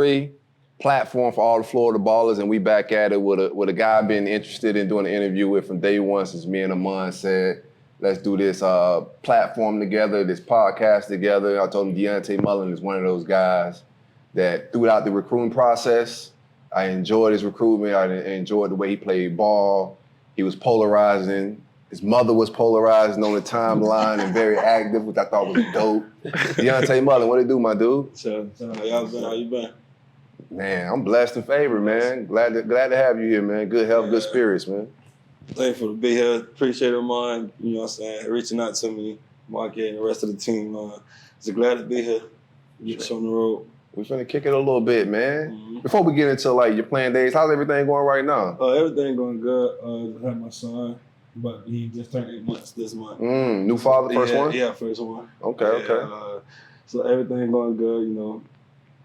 free platform for all the Florida ballers, and we back at it with a guy I've been interested in doing an interview with from day one since me and Amon said, let's do this platform together, this podcast together. I told him Dionte Mullins is one of those guys that throughout the recruiting process, I enjoyed his recruitment. I enjoyed the way he played ball. He was polarizing. His mother was polarizing on the timeline and very active, which I thought was dope. Dionte Mullins, what it do, my dude? So how y'all been? How you been? Man, I'm blessed and favored, man. Glad to have you here, man. Good health, good spirits, man. Thankful to be here. Appreciate it, man. You know what I'm saying? Reaching out to me, Marky, and the rest of the team. So glad to be here. Just on the road. We're finna kick it a little bit, man. Mm-hmm. Before we get into like your playing days, how's everything going right now? Everything going good. I have my son, but he just turned 8 months this month. New father, first one? Yeah, first one. Okay. So everything going good, you know,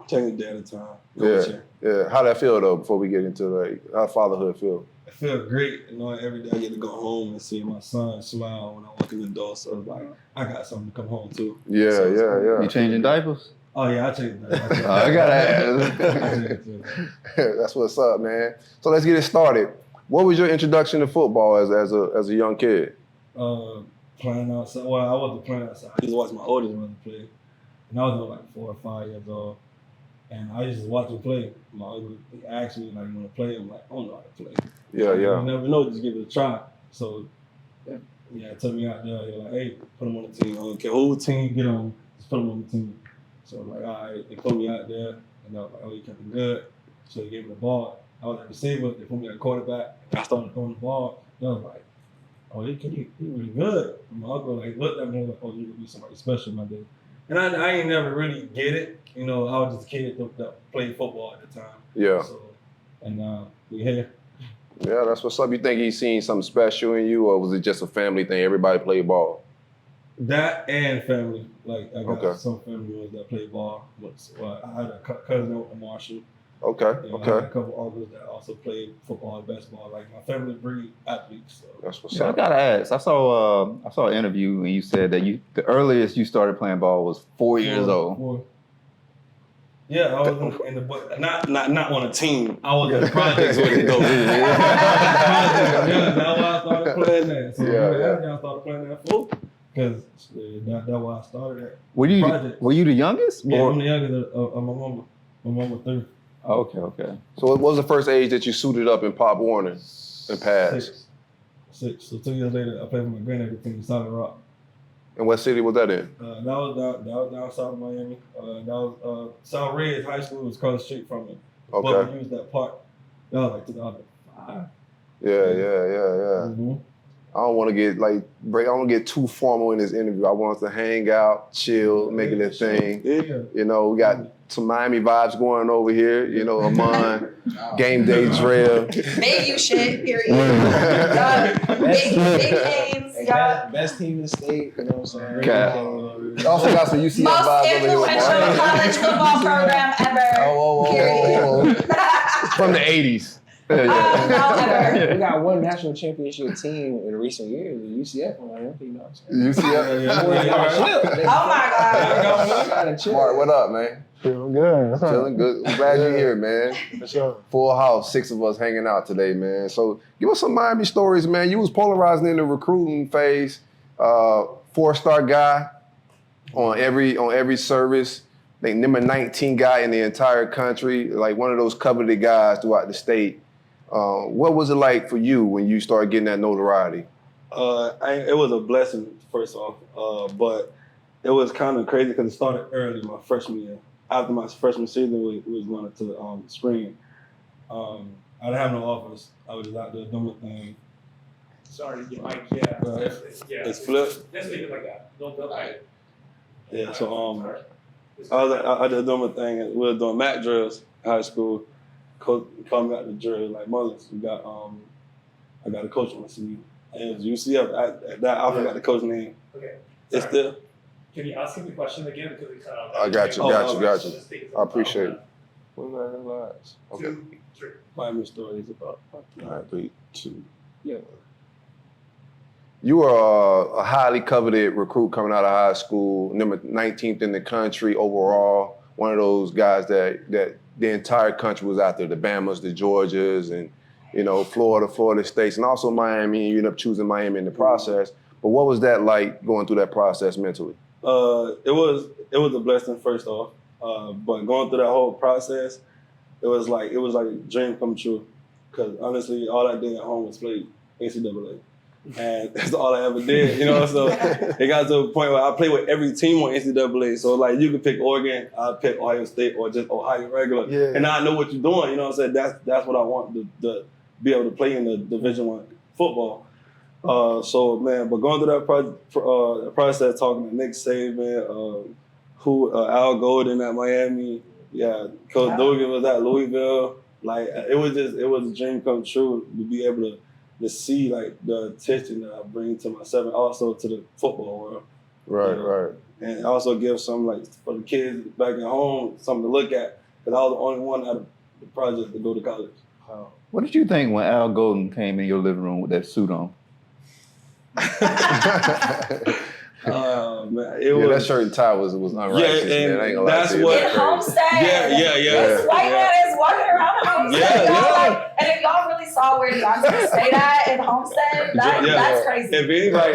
taking it day at a time. Yeah. How that feel though? Before we get into like how fatherhood feel? I feel great, you know. Every day I get to go home and see my son smile when I walk in the door. So it's like I got something to come home to. Yeah. You changing diapers? Oh yeah, I changed that. I gotta ask. That's what's up, man. So let's get it started. What was your introduction to football as a young kid? Playing outside. Well, I wasn't playing outside. I used to watch my oldest brother play, and I was like 4 or 5 years old. And I used to watch him play. My older, he asked me, like, you want to play? I'm like, I don't know how to play. Yeah. You never know, just give it a try. So, yeah, took me out there. They're like, hey, put him on the team. I don't care who team get on, just put him on the team. So, I'm like, all right, they put me out there. And I was like, oh, you kept me good. So they gave me the ball. I was at receiver. They put me at quarterback. I started throwing the ball. They was like, oh, he really good. And my uncle like looked at me and was like, oh, you could be somebody special, my dude. And I ain't never really get it. You know, I was just a kid that played football at the time. Yeah. So, and we here. Yeah, that's what's up. You think he's seen something special in you, or was it just a family thing? Everybody played ball? That and family. Like, I got some family members that play ball. I had a cousin that went to Marshall. Okay. I had a couple uncles that also played football and basketball. Like, my family breed athletes. So. That's what's I up. gotta ask. I saw an interview and you said that the earliest you started playing ball was 4 years old. Yeah, I was in the not on a team. I was in the projects where they go. That's why I started playing that. So I started playing that football because that's why I started that. Were you the youngest? Yeah, I'm the youngest of my mama. My mama 3. Okay. So what was the first age that you suited up in Pop Warner and passed? 6. So 2 years later, I played for my granddaddy team, Solid Rock. And what city was that in? That was down south of Miami. That was South Ridge High School was across the street from it. Okay. But we used that park. That was like 2005. Yeah. Mm-hmm. I don't want to get too formal in this interview. I want us to hang out, chill, making it thing. Yeah. You know, we got some Miami vibes going over here. You know, Amon, game day drill. Big you shit, period. Big games, y'all. Best team in the state, you know what I'm saying? Okay. Also got some UCF Most vibes over here with influential Mark. college football program ever. Period. From the 80s. Ever. We got one national championship team in recent years, the UCF one. You know what I'm saying? UCF? Oh my God. Mark, what up, man? Feeling good. Feeling good. I'm glad you're here, man. For sure. Full house, 6 of us hanging out today, man. So give us some Miami stories, man. You was polarizing in the recruiting phase. 4-star guy on every service. I think number 19 guy in the entire country, like one of those coveted guys throughout the state. What was it like for you when you started getting that notoriety? It was a blessing, first off, but it was kind of crazy because it started early, my freshman year. After my freshman season, we was going to spring. I didn't have no offers. I was just out there doing my thing. Sorry, your mic, It's flipped. Let's leave it like that. Don't it. Yeah, so I was out there doing my thing, and we were doing mat drills in high school. Coach called me out the drill, like, Mullins, I got a coach on my CV. And it was UCF. At that, I forgot the coach name. Okay. It's still. Can you ask him the question again because we cut out? I got you. I appreciate it. Okay. 2, 3. Miami stories about. All right, 3, 2. Yeah. You were a highly coveted recruit coming out of high school, number 19th in the country overall. One of those guys that the entire country was out there, the Bamas, the Georgias, and Florida States, and also Miami. You end up choosing Miami in the process. But what was that like going through that process mentally? It was a blessing first off, but going through that whole process, it was like a dream come true. Because honestly, all I did at home was play NCAA, and that's all I ever did. So it got to a point where I played with every team on NCAA. So like you could pick Oregon, I'd pick Ohio State or just Ohio regular, and now I know what you're doing. You know what I'm saying? That's what I want to be able to play in the Division I football. But going through that process, talking to Nick Saban, Al Golden at Miami, Coach Dugan was at Louisville. Like it was a dream come true to be able to see like the attention that I bring to myself and also to the football world. Right. And also give some like for the kids back at home something to look at because I was the only one out of the project to go to college. What did you think when Al Golden came in your living room with that suit on? Man, that shirt and tie was unrighteous, man. I ain't gonna lie to you. In Homestead. Yeah. This white man is walking around in Homestead. Yeah. And if y'all really saw where Dionte stayed at in Homestead, that's crazy. If anybody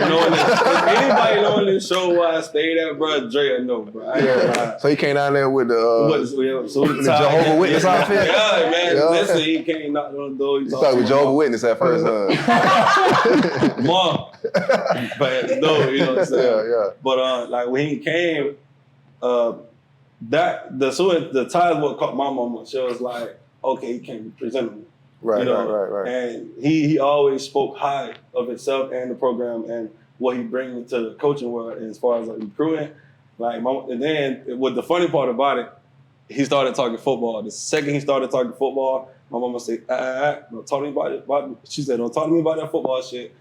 knowing this show where I stayed at, bro, Dre, I know, bro. So he came down there with the Jehovah's Witness outfit? Yeah, man. Yeah. Listen, he came knocked on the door. You thought with Jehovah's Witness at first, huh? Mom. But no, you know what I'm saying? Yeah. But like when he came, the tie is what caught my mama. She was like, okay, he can't be presentable. Right. And he always spoke high of himself and the program and what he brings to the coaching world as far as like recruiting. And then what the funny part about it, he started talking football. The second he started talking football, my mama said, don't talk to me about it. She said, don't talk to me about that football shit.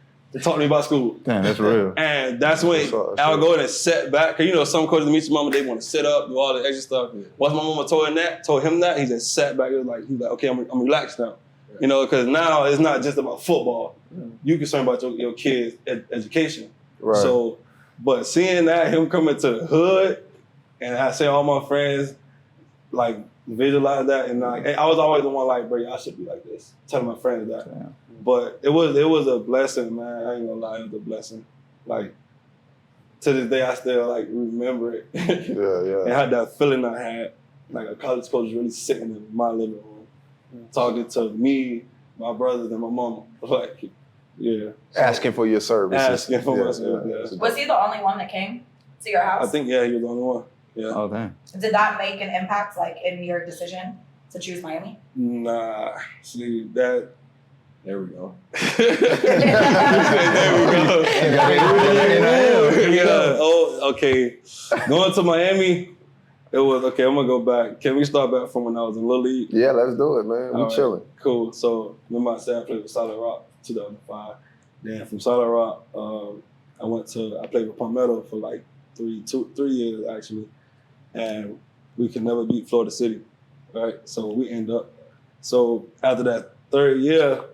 Talk to me about school. Damn, that's real. And that's when Al Golden sat back. Because, some coaches meet your mama, they want to sit up, do all the extra stuff. Once my mama told him that, he just sat back. He was like, okay, I'm relaxed now. Because now it's not just about football. You're concerned about your kids' education. Right. So, but seeing that, him coming to the hood, and I say all my friends, like, visualize that. And I was always the one like, bro, I should be like this. Telling my friends that. Damn. But it was a blessing, man. I ain't gonna lie, it was a blessing. Like, to this day, I still, like, remember it. Yeah. And had that feeling I had, like a college coach really sitting in my living room, talking to me, my brothers, and my mama. Like, yeah. Asking for your services. Asking for my services, Was he the only one that came to your house? I think, he was the only one. Yeah. Oh, damn. Did that make an impact, like, in your decision to choose Miami? Nah. See, that... There we go. There we go. Oh, okay. Going to Miami, it was, okay, I'm going to go back. Can we start back from when I was in Little League? Yeah, let's do it, man. We chilling. Cool. So, remember I said I played with Solid Rock 2005. Then from Solid Rock, I played with Palmetto for like 3 years, actually. And we could never beat Florida City, right? So, we end up. So, after that third year,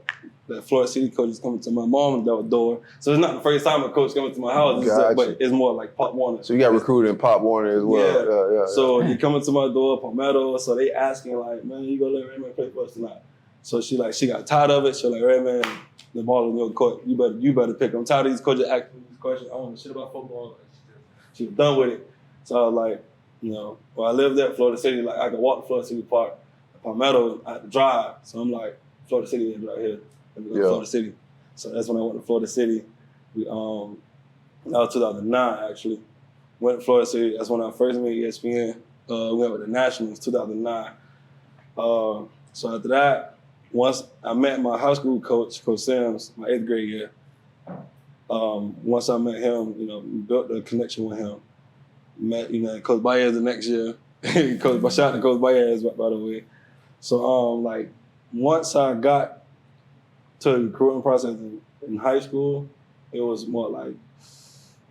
that Florida City coach is coming to my mom's door. So it's not the first time a coach coming to my house, but it's more like Pop Warner. So you got recruited in Pop Warner as well. Yeah. So he coming to my door, Palmetto. So they asking like, man, you gonna let Raymond play for us tonight? So she got tired of it. She like, Raymond, the ball in your court. You better pick him. I'm tired of these coaches asking these questions. I don't know shit about football. She was done with it. So I was like, I lived at Florida City. Like I could walk to Florida City Park. Palmetto, I had to drive. So I'm like, Florida City is right here. Florida City. So that's when I went to Florida City. That was 2009 actually. Went to Florida City. That's when I first met ESPN. We went with the Nationals 2009. So after that, once I met my high school coach, Coach Sims, my 8th grade year. Once I met him, built a connection with him. Met, Coach Baez the next year. Shout out to Coach Baez, by the way. So once I got to the recruiting process in high school, it was more like,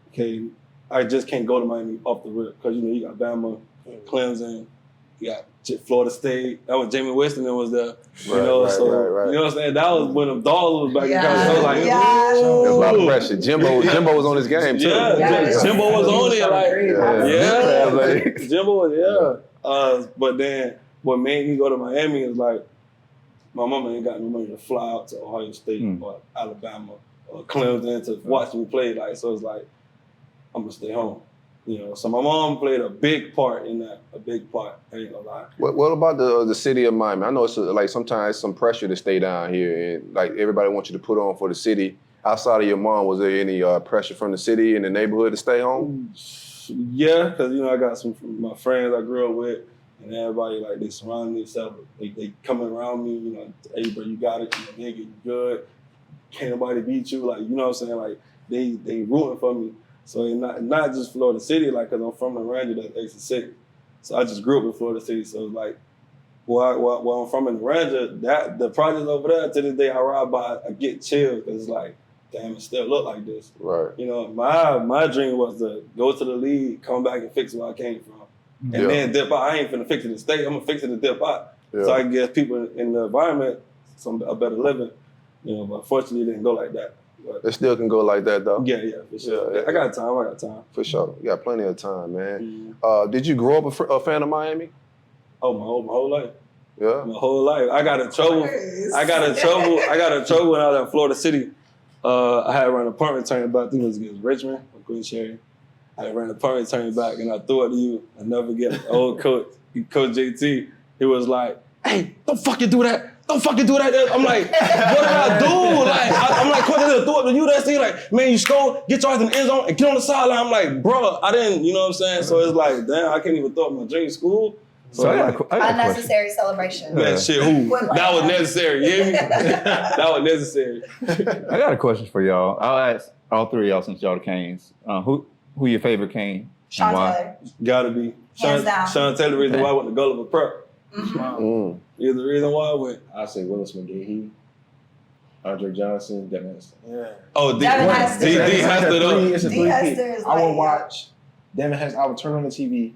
okay, I just can't go to Miami off the rip because you got Bama, Clemson, you got Florida State. That was Jamie Winston that was there. Right. You know what I'm saying? That was when the Dolls was back in college. So I was like, there's a lot of pressure. Jimbo was on his game too. Yeah. Jimbo was on it. Jimbo was, But then what made me go to Miami is like, my mama ain't got no money to fly out to Ohio State or Alabama or Clemson to watch me play. Like, so it's like, I'm gonna stay home. You know, so my mom played a big part in that, I ain't gonna lie. What about the city of Miami? I know it's like sometimes some pressure to stay down here, and like everybody wants you to put on for the city. Outside of your mom, was there any pressure from the city and the neighborhood to stay home? Yeah, because, you know, I got some from my friends I grew up with, and everybody, like, they surround themselves. They coming around me, you know, hey, bro, you got it, you nigga, you good. Can't nobody beat you. Like, you know what I'm saying? Like, they rooting for me. So it's not just Florida City, like, because I'm from Atlanta, that's exit 6. So I just grew up in Florida City. So it's like, where I'm from in Atlanta, the projects over there, to this day I ride by, I get chilled, because it's like, damn, it still look like this. Right. You know, my dream was to go to the league, come back and fix where I came from. And then dip out. I ain't finna fix it to stay, I'm gonna fix it to dip out. So I can give people in the environment a better living. You know, but fortunately it didn't go like that. But it still can go like that though. Yeah, for sure. Yeah. I got time. For sure. You got plenty of time, man. Did you grow up a fan of Miami? Oh, my whole life. Yeah. My whole life. I got in trouble when I was in Florida City. I had run an apartment turning back. I think it was against Richmond or Queen Cherry. I ran an apartment turning back, and I threw it to you. I never forget the old coach, Coach JT. He was like, "Hey, don't fucking do that. Don't fucking do that." I'm like, "What did I do?" Like, I'm like, "Coach, I threw it to you." That's the like, "Man, you score, get your ass in the end zone, and get on the sideline." I'm like, "Bro, I didn't." You know what I'm saying? So it's like, damn, I can't even throw up my dream school. So I got a unnecessary celebration. Man, shit, who? That was necessary. You hear me? That was necessary. I got a question for y'all. I'll ask all three of y'all since y'all the Canes. Who your favorite Cane? Sean Taylor. Gotta be. Hands down. Sean Taylor, the reason why I went to Gulliver Prep. He's the reason why I went. I say Willis McGahee, Andre Johnson, Devin Hester. Yeah. Oh, Devin Hester. D Hester though. It's a D three-peat. Hester is I would like, watch Devin Hester. I would turn on the TV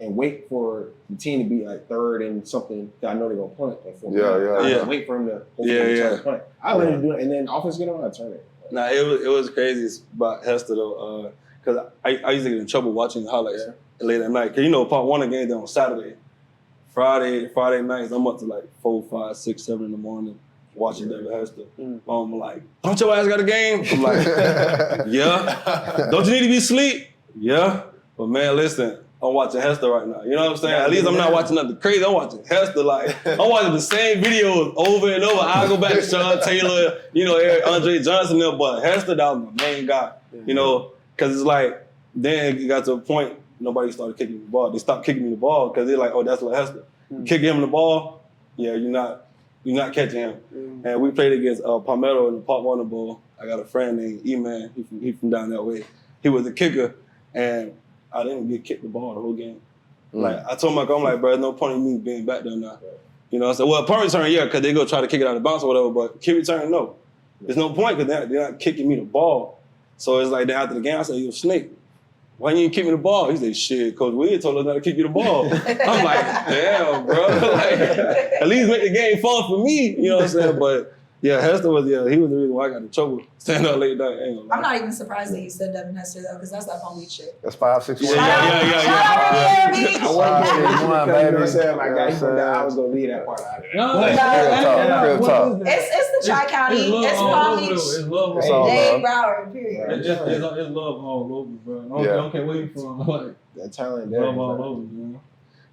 and wait for the team to be like third and something that I know they're gonna punt. I just wait for him to try to punt. I let him do it, and then offense get on, I turn it. Nah, it was crazy about Hester though, because I used to get in trouble watching the highlights late at night. Cause you know, Part 1 game on Saturday, Friday nights I'm up to like 4, 5, 6, 7 in the morning watching Devin Hester. Mom like, "Don't your ass got a game?" I'm like, "Yeah." "Don't you need to be asleep?" "Yeah." But man, listen. I'm watching Hester right now. You know what I'm saying? At least I'm not watching nothing crazy. I'm watching Hester. Like, I'm watching the same videos over and over. I go back to Sean Taylor, you know, Andre Johnson, but Hester, that was my main guy. You know, because it's like, then it got to a point, nobody started kicking me the ball. They stopped kicking me the ball because they're like, "Oh, that's like Hester." Kick him the ball, yeah, you're not catching him. And we played against Palmetto in the Part 1 Bowl. I got a friend named E-Man. He from down that way. He was a kicker, and I didn't get kicked the ball the whole game. Like, I told my girl, I'm like, "Bro, there's no point in me being back there now." You know, I said, well, punt return, yeah, because they go try to kick it out of bounds or whatever, but kick return, no. There's no point because they're not kicking me the ball. So it's like, then after the game, I said, "Yo, Snake, why you didn't kick me the ball?" He said, "Shit, Coach Williams told us not to kick you the ball." I'm like, damn, bro. Like, at least make the game fun for me. You know what I'm saying? But yeah, Hester was, he was the reason why I got in trouble. Stand up late night. I'm not even surprised that you said Devin Hester though, because that's that Palm Beach shit. That's 5, 6, 1. Yeah. I wasn't baby. you know what I'm saying? Like, I was gonna leave that part out of it. Real talk. It's the Tri-County. It's Palm Beach. It's love. It's all Dave love. Broward, period. It's love all over, bro. I don't care where you from. Like, That talent, love all over, man.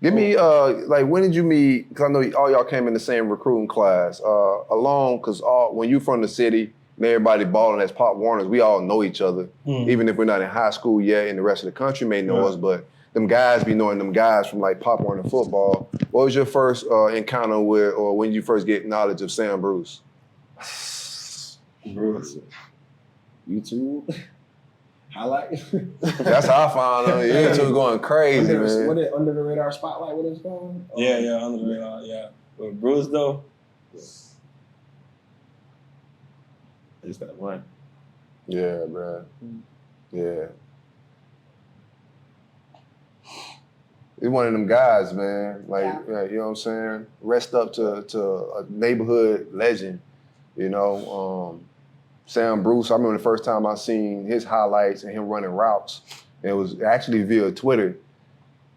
Give me, like, when did you meet, because I know all y'all came in the same recruiting class, alone, because when you from the city and everybody balling as Pop Warners, we all know each other, even if we're not in high school yet and the rest of the country may know us, but them guys be knowing them guys from, like, Pop Warner football. What was your first encounter with, or when you first get knowledge of Sam Bruce? Bruce. YouTube. Highlight. That's how I found him. YouTube going crazy, man. What Under the Radar Spotlight, what it's called? Yeah, Under the Radar, yeah. But Bruce, though, It's that one. Yeah, bro. Yeah. He's one of them guys, man. Like, you know what I'm saying? Rest up to a neighborhood legend, you know. Sam Bruce, I remember the first time I seen his highlights and him running routes. And it was actually via Twitter,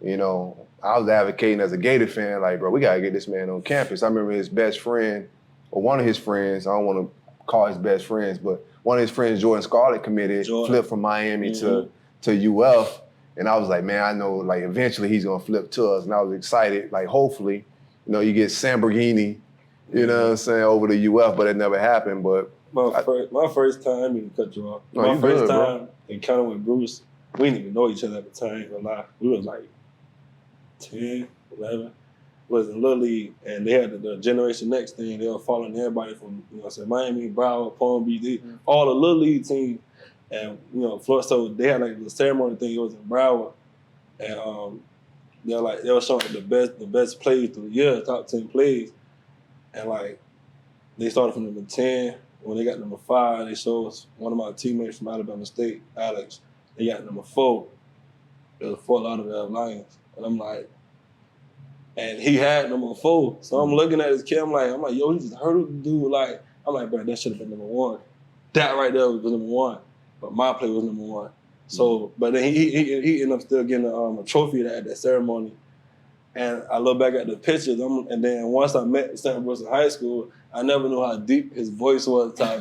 you know. I was advocating as a Gator fan, like, bro, we gotta get this man on campus. I remember his best friend, or one of his friends, I don't want to call his best friends, but one of his friends, Jordan Scarlett, committed, flipped from Miami to UF. And I was like, man, I know, like, eventually he's gonna flip to us. And I was excited, like, hopefully, you know, you get Samborghini, you know what I'm saying, over to UF, but it never happened. But my first time, I mean, cut you off. No, my first time encounter with Bruce, we didn't even know each other at the time, but like, we was like 10, 11, was in Little League, and they had the Generation Next thing. They were following everybody from, you know what I'm saying, Miami, Broward, Palm Beach, all the Little League teams. And, you know, Florida, so they had like the ceremony thing, it was in Broward. And they were showing the best plays through the year, top 10 plays. And like, they started from number 10. When they got number 5, they showed us one of my teammates from Alabama State, Alex. They got number 4. It was Fort Lauderdale Lions. And I'm like, and he had number 4. So I'm looking at his kid, I'm like, yo, he just hurdled the dude. Like, I'm like, bro, that should have been number 1. That right there was number 1. But my play was number 1. So, but then he ended up still getting a trophy at that ceremony. And I look back at the pictures, and then once I met St. Bruce in high school, I never knew how deep his voice was to metal,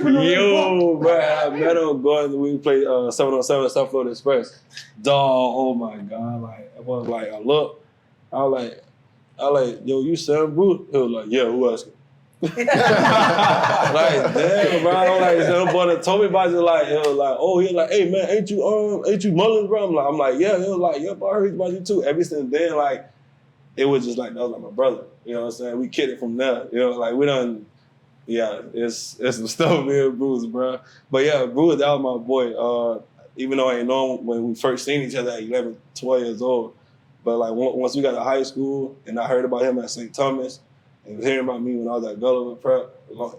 bro. Yo, bro, I met him going. We played 7-on-7 South Florida Express. Dog, oh my God! Like I was like, I was like, yo, you St. Bruce? He was like, yeah, who else? Like, damn, bro. I'm like, some boy that told me about it, like, he was like, oh, he like, hey man, ain't you Mullins, bro? I'm like, yeah. He was like, yeah, bro, I heard about you too. Ever since then, like, it was just like, that was like my brother. You know what I'm saying? We kidded from there. You know, like we done, yeah, it's some stuff me and Bruce, bro. But yeah, Bruce, that was my boy. Even though I ain't known when we first seen each other at 11, 12 years old. But like once we got to high school and I heard about him at St. Thomas, and hearing about me when I was at Gulliver Prep,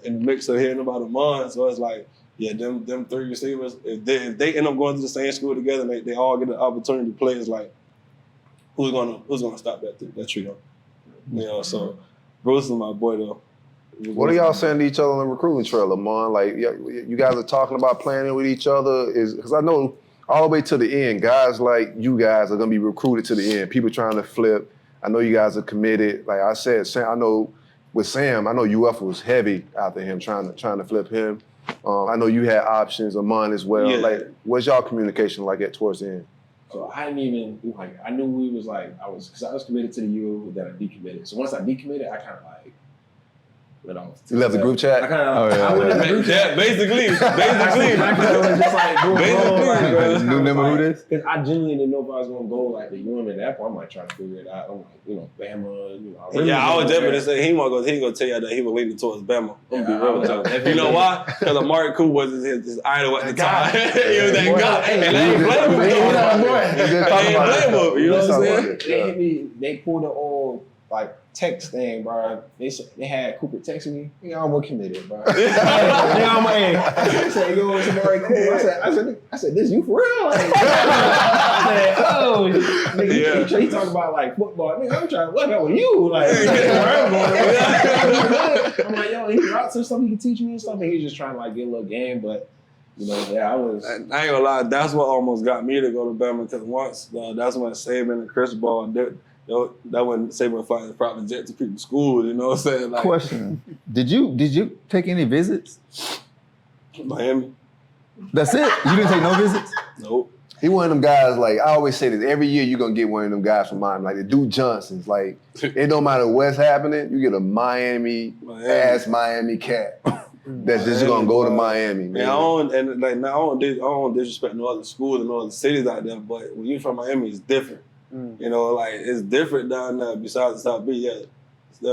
in the mix of hearing about Amon, so it's like, yeah, them 3 receivers, if they end up going to the same school together, and they all get the opportunity to play, it's like, who's gonna stop that trio? You know, so Bruce is my boy though. What are y'all saying to each other on the recruiting trail, Amon? Like, you guys are talking about planning with each other? Because I know all the way to the end, guys like you guys are gonna be recruited to the end. People trying to flip. I know you guys are committed. Like I said, Sam, I know with Sam, I know UF was heavy after him, trying to flip him. I know you had options, Amon as well. Yeah. Like, what's y'all communication like at towards the end? So I didn't even, like, I knew we was like, because I was committed to the U, then I decommitted. So once I decommitted, I kind of like, went off. You left the group chat? I kind of, I went in the group chat. Basically. I kind of was just like, bro. You remember who this? Because I genuinely didn't know if I was going to go like the UM at that point. I might try to figure it out. I'm like, you know, Bama, you know. Really I was definitely saying he going to tell you that he was leaning towards Bama. I'm be real with you. You know why? Because Amari Cooper was his idol at the time. He was that guy. And they ain't blame him. They ain't blame him. You know what I'm saying? They hit me, they pulled the old, like, text thing, bro. They had Cooper texting me. Nigga, I'm committed, bro. I said, yo, it's Amari Cooper. I said, this you for real? Like, I said, oh, nigga, he talking about like football. Nigga, I'm trying to work out with you. Like, I'm like, yo, he got some stuff he can teach me and stuff. And he's just trying to like get a little game, but you know, yeah, I ain't gonna lie. That's what almost got me to go to Bama because once that's when Saban and Chris Ball did. That wasn't Saban flying the private jet to people's schools, you know what I'm saying? Like, question: Did you take any visits? Miami. That's it. You didn't take no visits. Nope. He one of them guys. Like I always say this: every year you're gonna get one of them guys from Miami, like the Duke Johnsons. Like it don't matter what's happening, you get a Miami cat that's just gonna go to Miami. Man, I don't disrespect no other schools and no other cities out there, but when you're from Miami, it's different. You know, like it's different down there besides the South Beach. Yeah,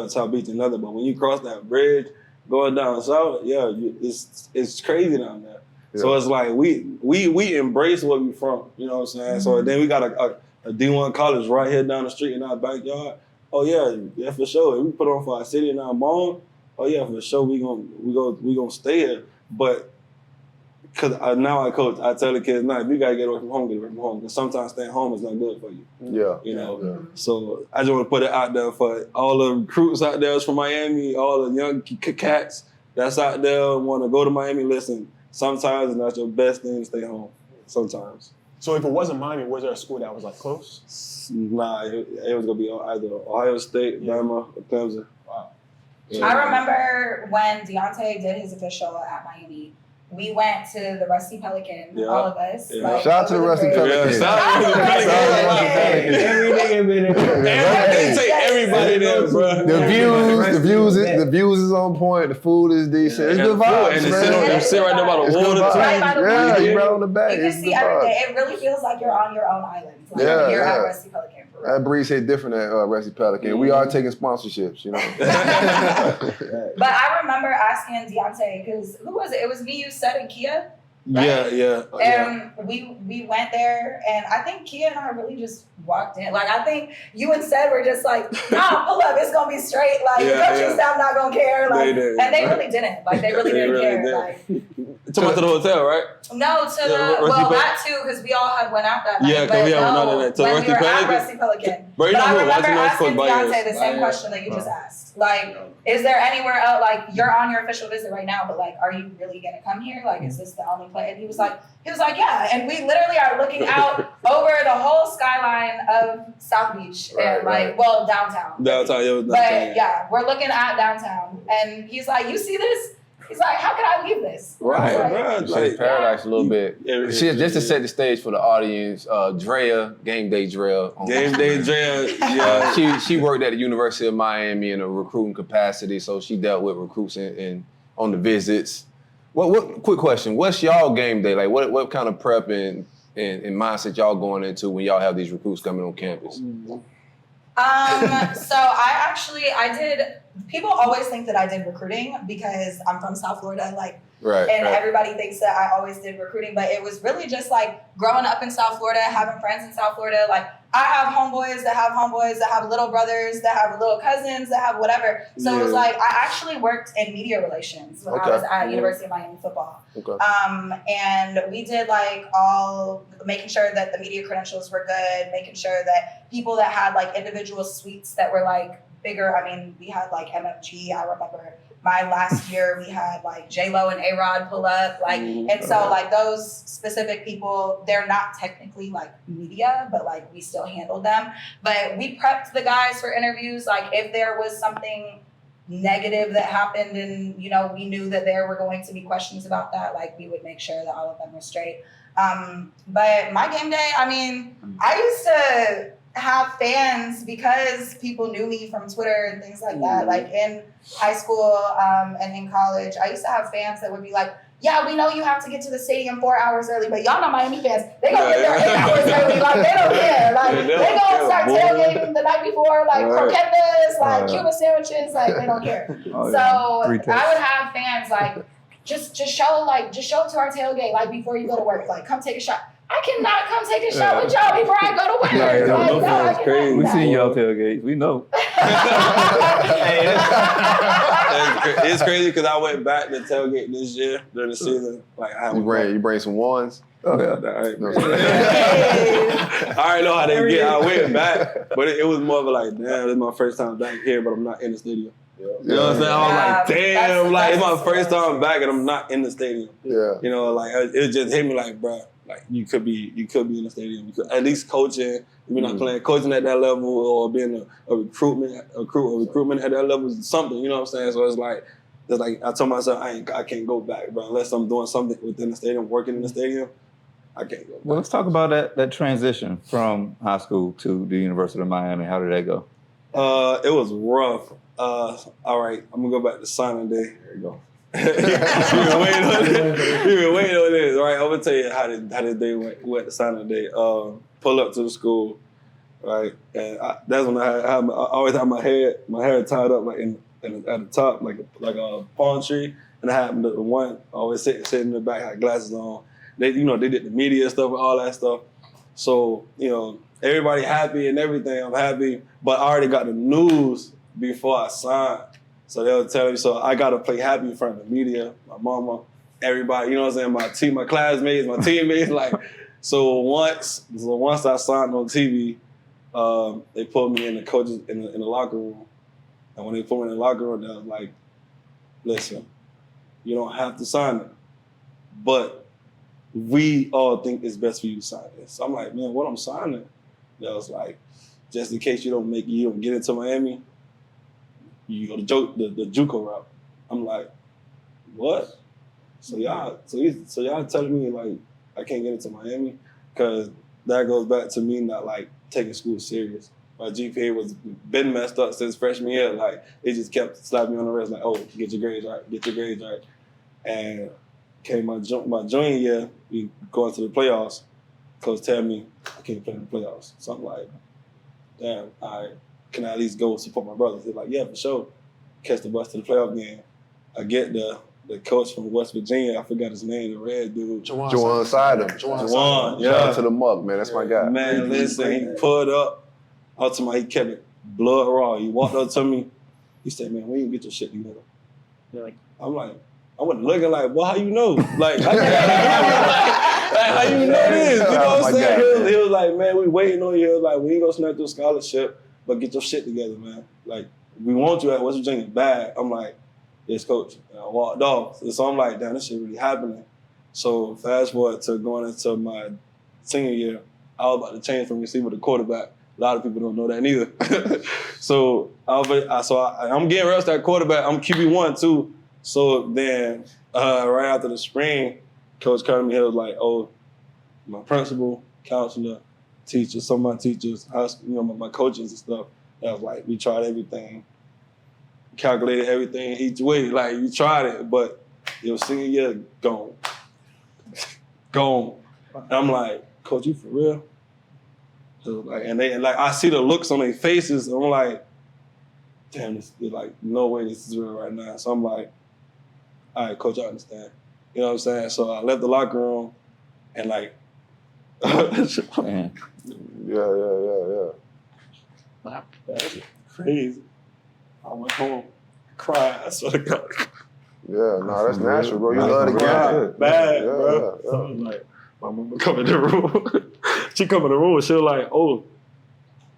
it's South Beach and nothing. But when you cross that bridge going down south, yeah, it's crazy down there. Yeah. So it's like we embrace where we from. You know what I'm saying? Mm-hmm. So then we got a D1 college right here down the street in our backyard. Oh yeah, for sure. If we put on for our city and our bone, oh yeah, for sure we gonna stay here. But because now I coach, I tell the kids, nah, if you gotta get away from home, get away from home. Because sometimes staying home is not good for you. Yeah. You know? Yeah. So I just want to put it out there for all the recruits out there from Miami, all the young cats that's out there want to go to Miami. Listen, sometimes it's not your best thing to stay home. Sometimes. So if it wasn't Miami, was there a school that was like close? Nah, it was gonna be either Ohio State, Bama, or Clemson. Wow. Yeah. I remember when Dionte did his official at Miami. We went to the Rusty Pelican, all of us. Yeah. Like, Shout out to the Rusty Pelican. Shout out to the Pelican. Every nigga been in Everybody take everybody there, bro. The views is on point. The food is decent. It's good vibes, And man. you sit right there by the It's good water. vibes. Right by the Yeah, water. you right on the back. You can It's see good everything. vibes. It really feels like you're on your own island. Like Yeah, you're at yeah. Rusty Pelican. For real. That breeze hit different at Rusty Pelican. We are taking sponsorships, you know. But I remember asking Dionte, because who was it? It was me, you said, and Kia. Right? Yeah. And we went there, and I think Kia and I really just walked in. Like, I think you and Sed were just like, nah, pull up, it's gonna be straight. Like, coaching staff not gonna care. Like, and they really didn't. Like, they really didn't care. did. Like, Took us to the hotel, right? no, to that too, because we all had went out that night. Yeah, because we had went out that night. To when Rusty we were Pelican? at Rusty Pelican. Bro, you But know I who remember watching us asking by Dionte the us. same question that you just asked. Like, is there anywhere else, like, you're on your official visit right now, but like, are you really gonna come here? Like, is this the only place? And he was like, yeah. And we literally are looking out over the whole skyline of South Beach and downtown. Downtown, it was But downtown. yeah, we're looking at downtown. And he's like, you see this? He's like, how could I leave this? Right, I was bro. like, Shit, paradise a little bit. Shit, just to set the stage for the audience, Drea, Game Day Drea. Game Day Drea, yeah. She worked at the University of Miami in a recruiting capacity, so she dealt with recruits and on the visits. What quick question, what's y'all game day? Like what kind of prep and mindset y'all going into when y'all have these recruits coming on campus? So I did, people always think that I did recruiting because I'm from South Florida, like, everybody thinks that I always did recruiting, but it was really just like growing up in South Florida, having friends in South Florida. Like, I have homeboys that have little brothers, that have little cousins, that have whatever. So it was like, I actually worked in media relations when I was at University of Miami football. And we did like all making sure that the media credentials were good, making sure that people that had like individual suites that were like bigger. I mean, we had like MFG. I remember my last year we had like J-Lo and A-Rod pull up, like, and so like those specific people, they're not technically like media, but like we still handled them. But we prepped the guys for interviews. Like if there was something negative that happened and, you know, we knew that there were going to be questions about that, like we would make sure that all of them were straight. But my game day, I mean, I used to have fans because people knew me from Twitter and things like that. Like in high school and in college, I used to have fans that would be like, yeah, we know you have to get to the stadium 4 hours early, but y'all know Miami fans, they gonna get there 8 hours early. Like they don't care. Like they gonna start tailgating the night before, like croquetas, like Cuban sandwiches, like they don't care. So I would have fans like just show up to our tailgate like before you go to work. Like come take a shot. I cannot come take a shot with y'all before I go to work. We seen y'all tailgates. We know. It's crazy because I went back to tailgate this year during the season. Like you bring some ones. Oh yeah, I already know how they get. I went back, but it was more of a like, damn, this is my first time back here, but I'm not in the stadium. You know what I'm saying? I was like, damn, like it's my first time back and I'm not in the stadium. Yeah. You know, like it just hit me like, bro, like you could be in the stadium. You could, at least coaching. You're not playing coaching at that level or being a recruitment at that level is something. You know what I'm saying? So it's like I told myself I can't go back, bro, unless I'm doing something within the stadium, working in the stadium. I can't go back. Well, let's talk about that transition from high school to the University of Miami. How did that go? It was rough. All right, I'm gonna go back to signing day. There you go. You've been waiting on this. All right, I'm gonna tell you how this day went to signing day. Pull up to the school, right? And that's when I always have my hair tied up like at the top, like a palm tree. And I had the one always sitting in the back, had glasses on. They did the media stuff and all that stuff. So, everybody happy and everything. I'm happy, but I already got the news before I signed. So they were telling me, so I got to play happy in front of the media, my mama, everybody, you know what I'm saying, my classmates, my teammates, like, so once I signed on TV, they put me in the coaches in the locker room. And when they put me in the locker room, they was like, listen, you don't have to sign it, but we all think it's best for you to sign this. So I'm like, man, what I'm signing? That was like, just in case you don't get into Miami, you go the JUCO route. I'm like, what? So y'all telling me like I can't get into Miami? Because that goes back to me not like taking school serious. My GPA was been messed up since freshman year. Like it just kept slapping me on the wrist like, oh, get your grades right. And came my junior year, we going to the playoffs. Coach tell me I can't play in the playoffs. So I'm like, damn, can I at least go support my brothers? They're like, yeah, for sure. Catch the bus to the playoff game. I get the coach from West Virginia, I forgot his name, the red dude. Juwan Sidham. Juwan, yeah. Shout out to the Muck, man. That's my guy. Man, listen, he pulled up. Ultimately, he kept it blood raw. He walked up to me. He said, man, when you get your shit together? I'm like, I wasn't looking like, well, how you know? Like, how you know this? You know what I'm saying? He was like, man, we waiting on you. Like, we ain't gonna snap through a scholarship, but get your shit together, man. Like, we want you at West Virginia bad. I'm like, yes, coach. And I walked off. So I'm like, damn, this shit really happening. So fast forward to going into my senior year, I was about to change from receiver to quarterback. A lot of people don't know that neither. So I'm getting reps at quarterback. I'm QB1 too. So then right after the spring, Coach came to me. He was like, "Oh, my principal, counselor, teachers, some of my teachers, my coaches and stuff. That was like, we tried everything, calculated everything each way. Like you tried it, but your senior year gone. And I'm like, Coach, you for real?" So like, and I see the looks on their faces. And I'm like, damn, this is like, no way this is real right now. So I'm like, all right, Coach, I understand. You know what I'm saying? So I left the locker room and like, yeah. That's crazy. I went home, cried. I swear to God. Yeah, no, that's natural, bro. You love the game. Bad, bro. So I'm like, my mama come in the room. She come in the room and she was like, oh,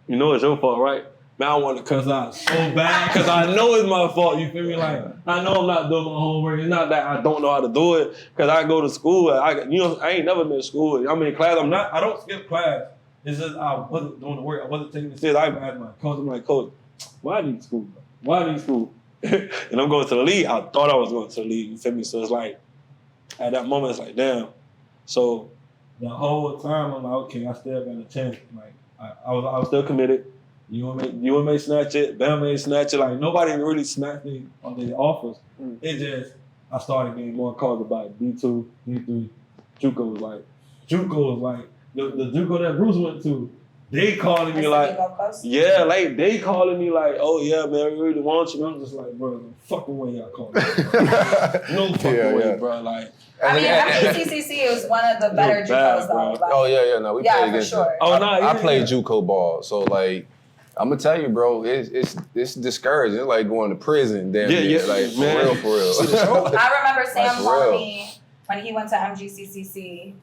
you know it's your fault, right? Man, I want to cuss out so bad because I know it's my fault, you feel me? Like, I know I'm not doing my homework. It's not that I don't know how to do it because I go to school. I ain't never been to school. I'm in class. I don't skip class. It's just I wasn't doing the work. I wasn't taking the serious. I asked my coach, I'm like, Coach, why I need school? Why I need school? And I'm going to the league. I thought I was going to the league, you feel me? So it's like, at that moment, it's like, damn. So the whole time, I'm like, okay, I still got a chance. Like, I was still committed. You may snatch it, Bam may snatch it. Like, nobody really snatched me on the offers. It just, I started getting more calls about D2, D3. JUCO was like, the JUCO that Bruce went to, they calling me like, yeah, like they calling me like, oh yeah, man, we really want you. And I'm just like, bro, no fucking way y'all calling me. No fucking way, bro. Like, I mean, HBCU is one of the better JUCOs though. Like, oh yeah, no, we played against sure. I played JUCO ball, so like, I'm gonna tell you, bro, it's discouraging. It's like going to prison, damn near. Like for real. I remember Sam calling me when he went to MGCCC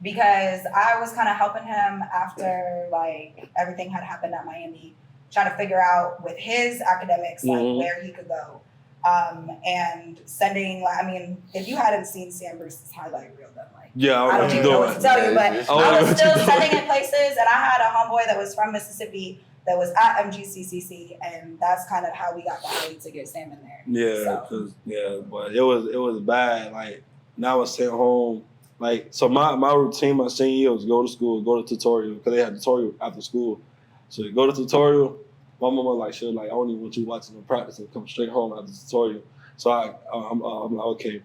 because I was kind of helping him after like everything had happened at Miami, trying to figure out with his academics like where he could go, and sending. I mean, if you hadn't seen Sam Bruce's highlight reel, then like I don't even know what to tell you, but I was still sending it places, and I had a homeboy that was from Mississippi that was at MGCCC, and that's kind of how we got the alley to get Sam in there. Yeah, but it was bad. Like, now I was sent home. Like, so my routine my senior year was go to school, go to tutorial, because they had tutorial after school. So you go to tutorial, my mama like, she was like, I don't even want you watching the practice and come straight home after tutorial. So I'm like, okay,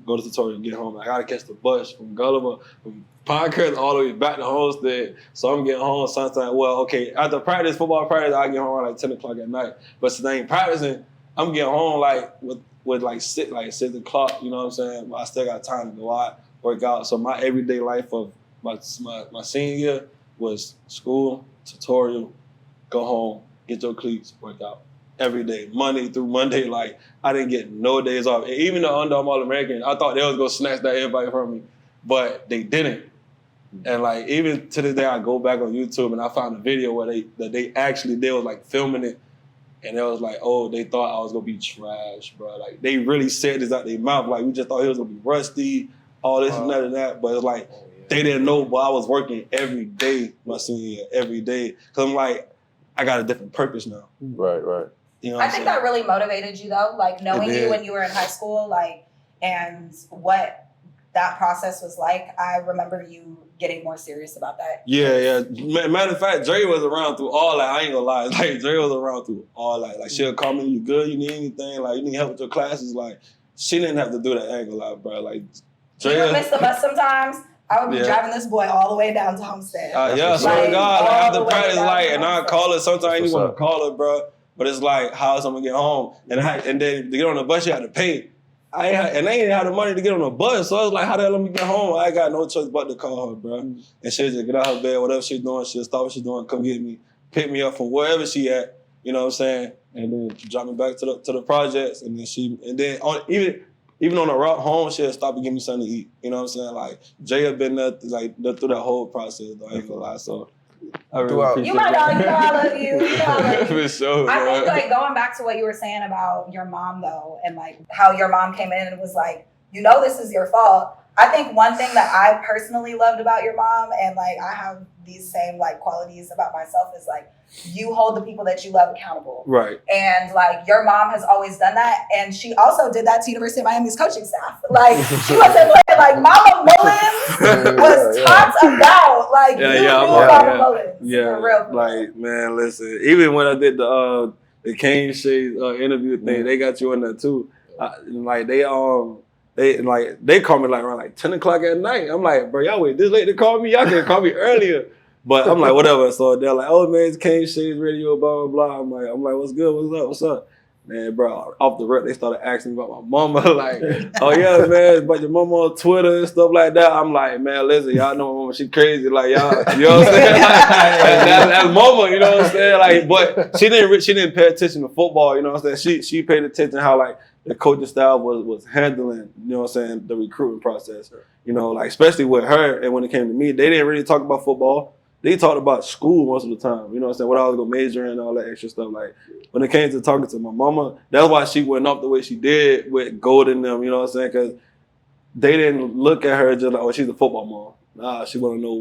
go to tutorial, get home. I gotta catch the bus from Gulliver, from Pinecrest all the way back to Homestead. So I'm getting home sometime. Well, okay, after practice, football practice, I get home around like 10 o'clock at night. But since I ain't practicing, I'm getting home like with like 6 o'clock, you know what I'm saying? But I still got time to go out, work out. So my everyday life of my senior year was school, tutorial, go home, get your cleats, work out. Every day, Monday through Monday, like, I didn't get no days off. Even the Under-Armour All-American, I thought they was going to snatch that invite from me, but they didn't. And, like, even to this day, I go back on YouTube and I found a video where they was, like, filming it, and it was like, oh, they thought I was going to be trash, bro. Like, they really said this out their mouth. Like, we just thought he was going to be rusty, all this and that. But it's like, they didn't know, but I was working every day my senior year, every day. Because I'm like, I got a different purpose now. Right. You know I think that really motivated you though, like knowing you when you were in high school, like, and what that process was like. I remember you getting more serious about that. Yeah. Matter of fact, Dre was around through all that. I ain't gonna lie. Like, Dre was around through all that. Like, she'll call me, you good? You need anything? Like, you need help with your classes? Like, she didn't have to do that. I ain't gonna lie, bro. Like, Dre. You would miss the bus sometimes. I would be driving this boy all the way down to Homestead. I swear to God, like, after practice, like, and I call her. Sometimes I ain't even want to call her, bro. But it's like, how else I'm gonna get home? And then to get on the bus, you had to pay. I ain't have the money to get on the bus, so I was like, how the hell let me get home? I got no choice but to call her, bro. And she'll just get out of her bed, whatever she's doing, she'll stop what she's doing, come get me, pick me up from wherever she at, you know what I'm saying? And then drop me back to the projects, and then even on the route home, she'll stop and give me something to eat. You know what I'm saying? Like, Jay had been there, like, through that whole process, though, I ain't gonna lie. So, I really appreciate you my dog, you know I love you. You know I love you. For sure, I think, like, going back to what you were saying about your mom, though, and, like, how your mom came in and was like, you know this is your fault. I think one thing that I personally loved about your mom, and, like, I have these same, like, qualities about myself, is, like, you hold the people that you love accountable. Right. And, like, your mom has always done that. And she also did that to University of Miami's coaching staff. Like, she wasn't playing, like, Mama Mullins was taught about. Like, you knew Mama Mullins. Yeah, real. Like, man, listen, even when I did the Kane Shades interview thing, they got you in there, too. They call me like around like 10 o'clock at night. I'm like, bro, y'all wait this late to call me? Y'all can call me earlier. But I'm like, whatever. So they're like, oh man, it's Kane Shades Radio, blah, blah, blah. I'm like, what's good? What's up? Man, bro, off the rip, they started asking me about my mama. Like, oh yeah, man, about your mama on Twitter and stuff like that. I'm like, man, listen, y'all know my mama, she crazy. Like, y'all, you know what I'm saying? Like, that's mama, you know what I'm saying? Like, but she didn't pay attention to football, you know what I'm saying? She paid attention to how, like, the coaching style was handling, you know what I'm saying, the recruiting process. You know, like, especially with her, and when it came to me, they didn't really talk about football. They talked about school most of the time, you know what I'm saying, what I was going to major in and all that extra stuff. Like, when it came to talking to my mama, that's why she went up the way she did with Gold in them, you know what I'm saying, because they didn't look at her just like, oh, she's a football mom. Nah, she want to know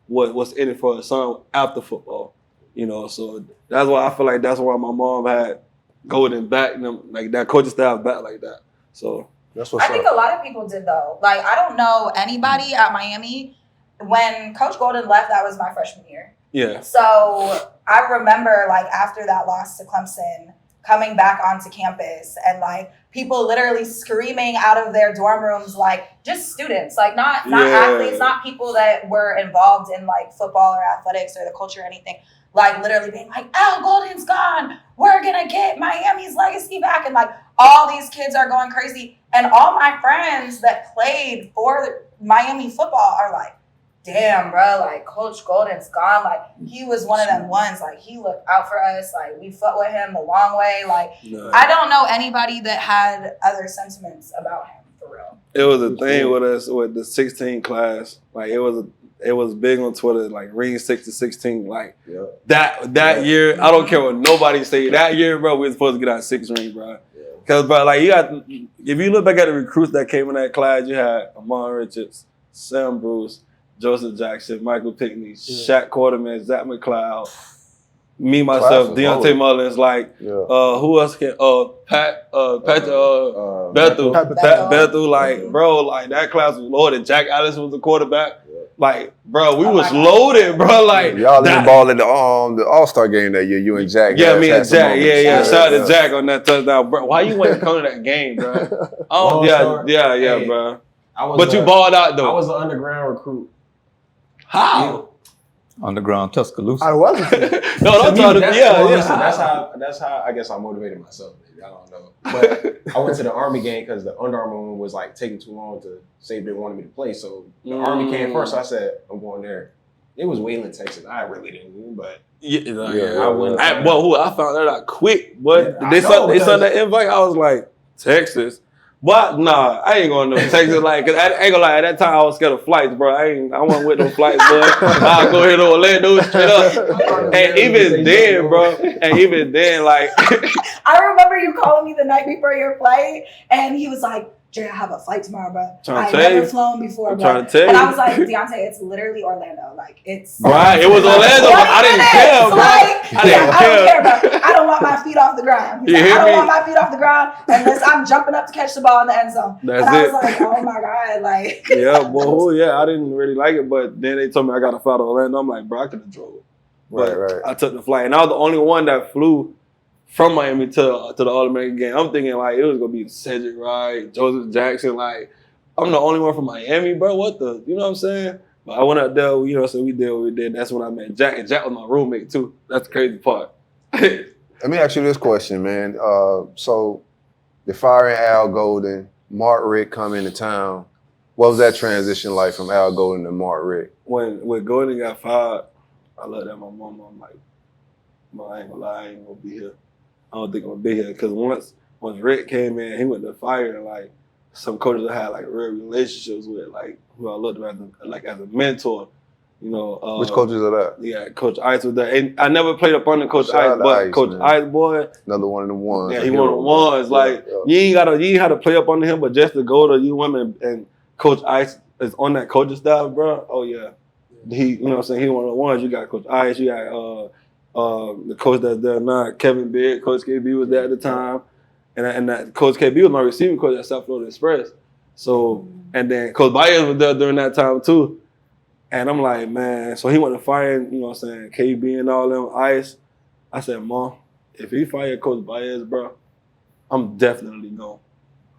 what's in it for her son after football, you know, so that's why I feel like that's why my mom had Golden back, like that coaching staff back like that. So that's what's I think a lot of people did, though. Like, I don't know anybody at Miami. When Coach Golden left, that was my freshman year. Yeah. So I remember, like, after that loss to Clemson, coming back onto campus and, like, people literally screaming out of their dorm rooms, like, just students, like, not athletes, not people that were involved in, like, football or athletics or the culture or anything. Like, literally being like, Al Golden's gone. We're going to get Miami's legacy back. And, like, all these kids are going crazy. And all my friends that played for Miami football are like, damn, bro, like, Coach Golden's gone. Like, he was one of them ones. Like, he looked out for us. Like, we fought with him a long way. Like, I don't know anybody that had other sentiments about him, for real. It was a thing with us, with the 16 class. Like, it was big on Twitter, like, ring 6 to 16. Like, that year, I don't care what nobody say. That year, bro, we were supposed to get our 6 ring, bro. Because, bro, like, if you look back at the recruits that came in that class, you had Amon Richards, Sam Bruce, Joseph Jackson, Michael Pickney, Shaq Quarterman, Zach McLeod, me, myself, Dionte Mullins, like, who else can, Bethel, like, bro, like, that class was loaded. Jack Allison was the quarterback. Like, bro, we was loaded, bro. Like, y'all even ball in the All-Star game that year, you and Jack. Yeah, me and Jack. Yeah. Shout out to Jack on that touchdown, bro. Why you wouldn't come to that game, bro? Oh, yeah, bro. But you balled out, though. I was an underground recruit. How? Underground Tuscaloosa. I wasn't. No, don't talk to me. Listen, that's how I guess I motivated myself. Maybe. I don't know. But I went to the Army game because the Under Armour one was like taking too long to say if they wanted me to play. So the Army came first. So I said, I'm going there. It was Wayland, Texas. I really didn't know, but I went. I found that out quick. But they sent that invite. I was like, Texas. But nah, I ain't going to Texas. Like, cause I ain't gonna lie. At that time, I was scared of flights, bro. I wasn't with no flights, bro. I'll go here to Orlando straight up. And even then, like, I remember you calling me the night before your flight? And he was like, Jay, I have a flight tomorrow, bro. I've never flown before, bro. And I was like, Dionte, it's literally Orlando. Like, it's... Right, it was Orlando, but I didn't care, bro. Like, I don't care, bro. I don't want my feet off the ground. Like, I don't want my feet off the ground unless I'm jumping up to catch the ball in the end zone. And I was like, oh my God, like... Yeah, boy, I didn't really like it, but then they told me I got to fly to Orlando. I'm like, bro, I could have drove. Right. I took the flight, and I was the only one that flew from Miami to the All-American game. I'm thinking like it was gonna be Cedric Wright, Joseph Jackson. Like I'm the only one from Miami, bro. What the? You know what I'm saying? But I went out there. You know, so we did what we did. That's when I met Jack, and Jack was my roommate too. That's the crazy part. Let me ask you this question, man. So the firing Al Golden, Mark Richt come into town. What was that transition like from Al Golden to Mark Richt? When Golden got fired, I looked at my mom. I'm like, I ain't gonna lie, I ain't gonna be here. I don't think I'm gonna be here because once Rick came in, he went to fire, and like some coaches I had like real relationships with, like who I looked at as a mentor. You know, which coaches are that? Yeah, Coach Ice was there, and I never played up under Coach Ice, but Coach Ice, boy, another one of the ones. Yeah, he one of the ones. Like you ain't had to play up under him, but just to go to UM and Coach Ice is on that coaching staff, bro. Oh yeah, you know what I'm saying? He one of the ones. You got Coach Ice, you got the coach that's there now, Kevin Bigg, Coach KB was there at the time. And that Coach KB was my receiving coach at South Florida Express. So, and then Coach Baez was there during that time too. And I'm like, man, so he went to firing, you know what I'm saying, KB and all them, Ice. I said, Mom, if he fired Coach Baez, bro, I'm definitely gone.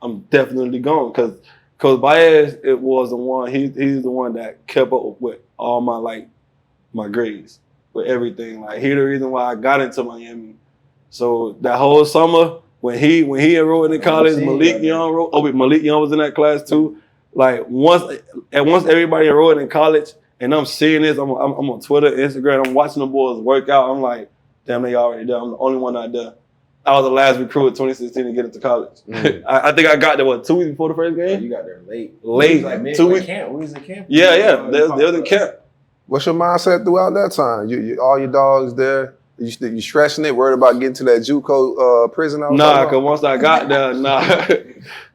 Because Coach Baez, it was the one, he's the one that kept up with all my grades. With everything. Like he the reason why I got into Miami. So that whole summer when he enrolled in college, Malik Young was in that class too. Like once everybody enrolled in college and I'm seeing this, I'm on Twitter, Instagram, I'm watching the boys work out. I'm like, damn, they already there. I'm the only one not there. I was the last recruit in 2016 to get into college. I think I got there 2 weeks before the first game. You got there late. Like 2 weeks. Camp. We was in camp. Yeah. They was in camp. What's your mindset throughout that time? You all your dogs there. You stressing it, worried about getting to that JUCO prison? Nah, because once I got there, my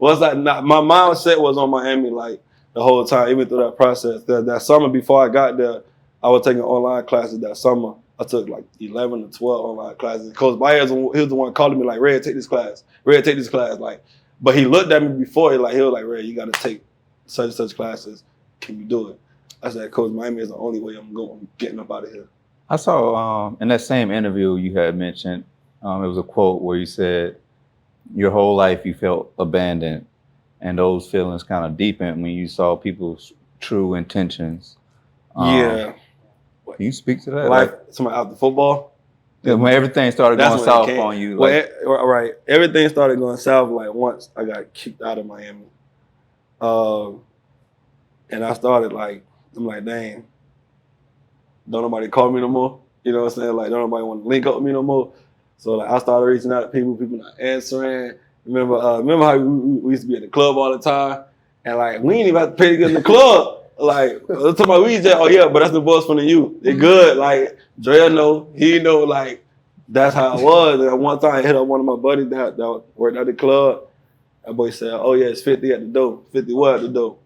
mindset was on Miami like the whole time, even through that process. That summer before I got there, I was taking online classes that summer. I took like 11 to 12 online classes. Coach Baez, he was the one calling me like, Red, take this class. Like, but he looked at me before, he was like, Red, you got to take such and such classes. Can you do it? I said, Coach, Miami is the only way I'm getting up out of here. I saw in that same interview you had mentioned, it was a quote where you said, your whole life you felt abandoned, and those feelings kind of deepened when you saw people's true intentions. Yeah. Can you speak to that? Like somebody out the football? Yeah, when everything started going south on you. Right. Everything started going south like once I got kicked out of Miami. And I started like, I'm like, dang, don't nobody call me no more. You know what I'm saying? Like, don't nobody want to link up with me no more. So like, I started reaching out to people not answering. Remember how we used to be at the club all the time? And like, we ain't even have to pay to get in the club. Like, we just, oh yeah, but that's the boys from the youth. They good. Like, Dre know, he know, like, that's how it was. And one time I hit up one of my buddies that worked at the club. That boy said, oh yeah, it's 50 at the door. 50 what at the door?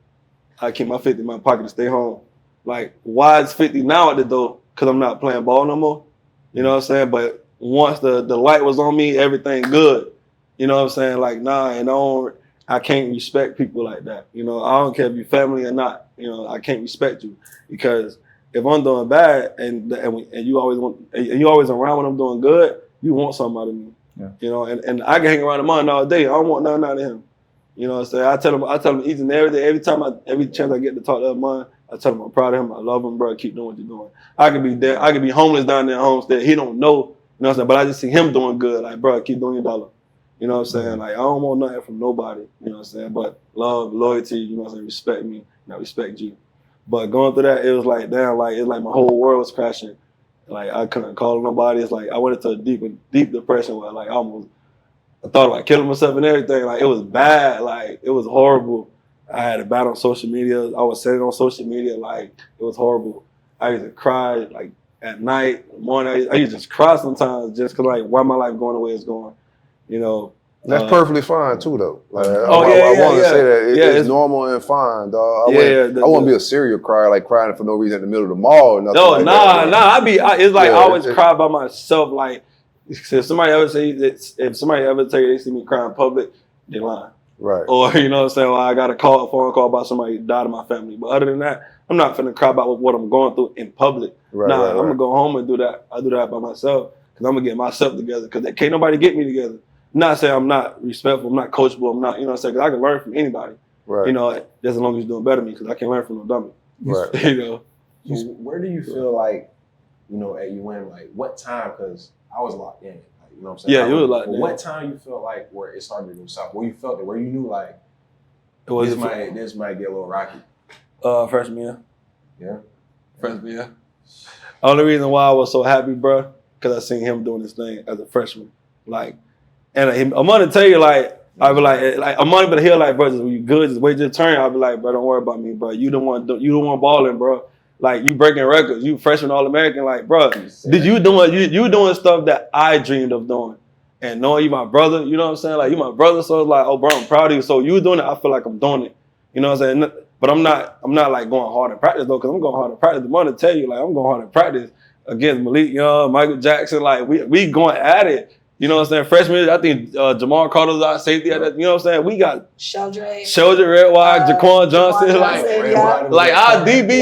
I keep my 50 in my pocket to stay home. Like, why is 50 now at the door? Because I'm not playing ball no more. You know what I'm saying? But once the light was on me, everything good. You know what I'm saying? Like, nah, and I can't respect people like that. You know, I don't care if you're family or not. You know, I can't respect you because if I'm doing bad and you always around when I'm doing good, you want something out of me. Yeah. You know, and I can hang around the man all day. I don't want nothing out of him. You know what I'm saying? I tell him each and every day, every chance I get to talk to a man, I tell him I'm proud of him. I love him, bro. Keep doing what you're doing. I could be there. I could be homeless down there in Homestead. He don't know. You know what I'm saying? But I just see him doing good. Like, bro, keep doing your dollar. You know what I'm saying? Like, I don't want nothing from nobody. You know what I'm saying? But love, loyalty, you know what I'm saying? Respect me, and I respect you. But going through that, it was like, damn, like, it's like my whole world was crashing. Like, I couldn't call nobody. It's like, I went into a deep depression where, like, I thought about killing myself and everything. Like, it was bad. Like, it was horrible. I had a battle on social media. I was saying it on social media. Like, it was horrible. I used to cry, like, at night, morning. I used to just cry sometimes just because, like, why my life going the way it's going? You know. That's perfectly fine too, though. Like, I want to say that it's normal and fine, dog. I wouldn't be a serial crier, like crying for no reason in the middle of the mall or nothing. No, like nah. It's like I always it's, cry by myself. Like if somebody ever tell you they see me cry in public, they lying. Right. Or you know what I'm saying? Well, I got a phone call about somebody who died in my family. But other than that, I'm not finna cry about what I'm going through in public. I'm gonna go home and do that. I do that by myself because I'm gonna get myself together. Because can't nobody get me together. Not saying I'm not respectful, I'm not coachable, I'm not, you know what I'm saying? Because I can learn from anybody. Right. You know, just as long as you're doing better than me, because I can learn from no dummy. Right. You know. So where do you feel like, you know, at UN, like what time? Because I was locked in. Like, you know what I'm saying? Yeah, you were locked in. What time you felt like where it started to go south? Where you felt it? Where you knew like this might get a little rocky? Freshman year. Yeah. Freshman year. Only reason why I was so happy, bro, because I seen him doing this thing as a freshman. Like, and I'm gonna tell you, like, I be like, I'm gonna hear like, bro, you good? Just wait your turn. I'll be like, bro, don't worry about me, bro. You the one balling, bro. Like, you breaking records. You freshman All-American, like, bro. You doing stuff that I dreamed of doing, and knowing you my brother, you know what I'm saying? Like, you my brother, so it's like, oh, bro, I'm proud of you. So you doing it, I feel like I'm doing it. You know what I'm saying? But I'm not like going hard in practice though, because I'm going hard in practice. I'm gonna tell you, like, I'm going hard in practice against Malik Young, Michael Jackson. Like, we going at it. You know what I'm saying? Freshman, I think Jamar Carter's our safety. You know what I'm saying? We got Sheldrick, Redwide, Jaquan Johnson. Like our DB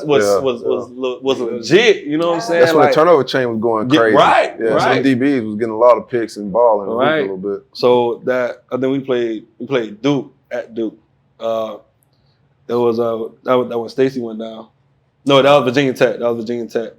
was legit. You know what I'm saying? That's when the turnover chain was going crazy. Right. Some DBs was getting a lot of picks and balling a little bit. So that I think we played Duke at Duke. That when Stacy went down. No, that was Virginia Tech.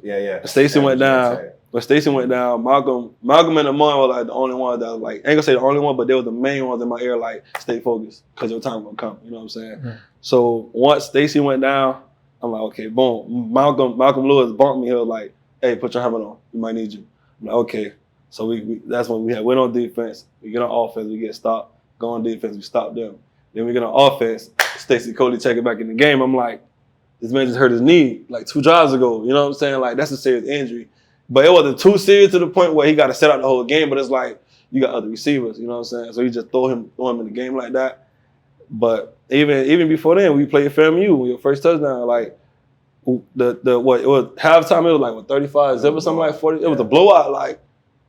Yeah. Stacy went down. When Stacy went down, Malcolm and Amon were like the only one that was like, I ain't gonna say the only one, but they were the main ones in my ear, like, stay focused, because your time gonna come, you know what I'm saying? Mm-hmm. So once Stacy went down, I'm like, okay, boom. Malcolm Lewis bumped me. He was like, hey, put your helmet on. We might need you. I'm like, okay. So we that's when we went on defense. We get on offense, we get stopped. Go on defense, we stop them. Then we get on offense. Stacey Coley checking back in the game. I'm like, this man just hurt his knee like 2 drives ago. You know what I'm saying? Like, that's a serious injury. But it wasn't too serious to the point where he got to set out the whole game. But it's like, you got other receivers, you know what I'm saying? So you just throw him in the game like that. But even before then, we played FAMU, your first touchdown. Like, it was halftime. It was like 35-0 or something like 40. It was a blowout. Like,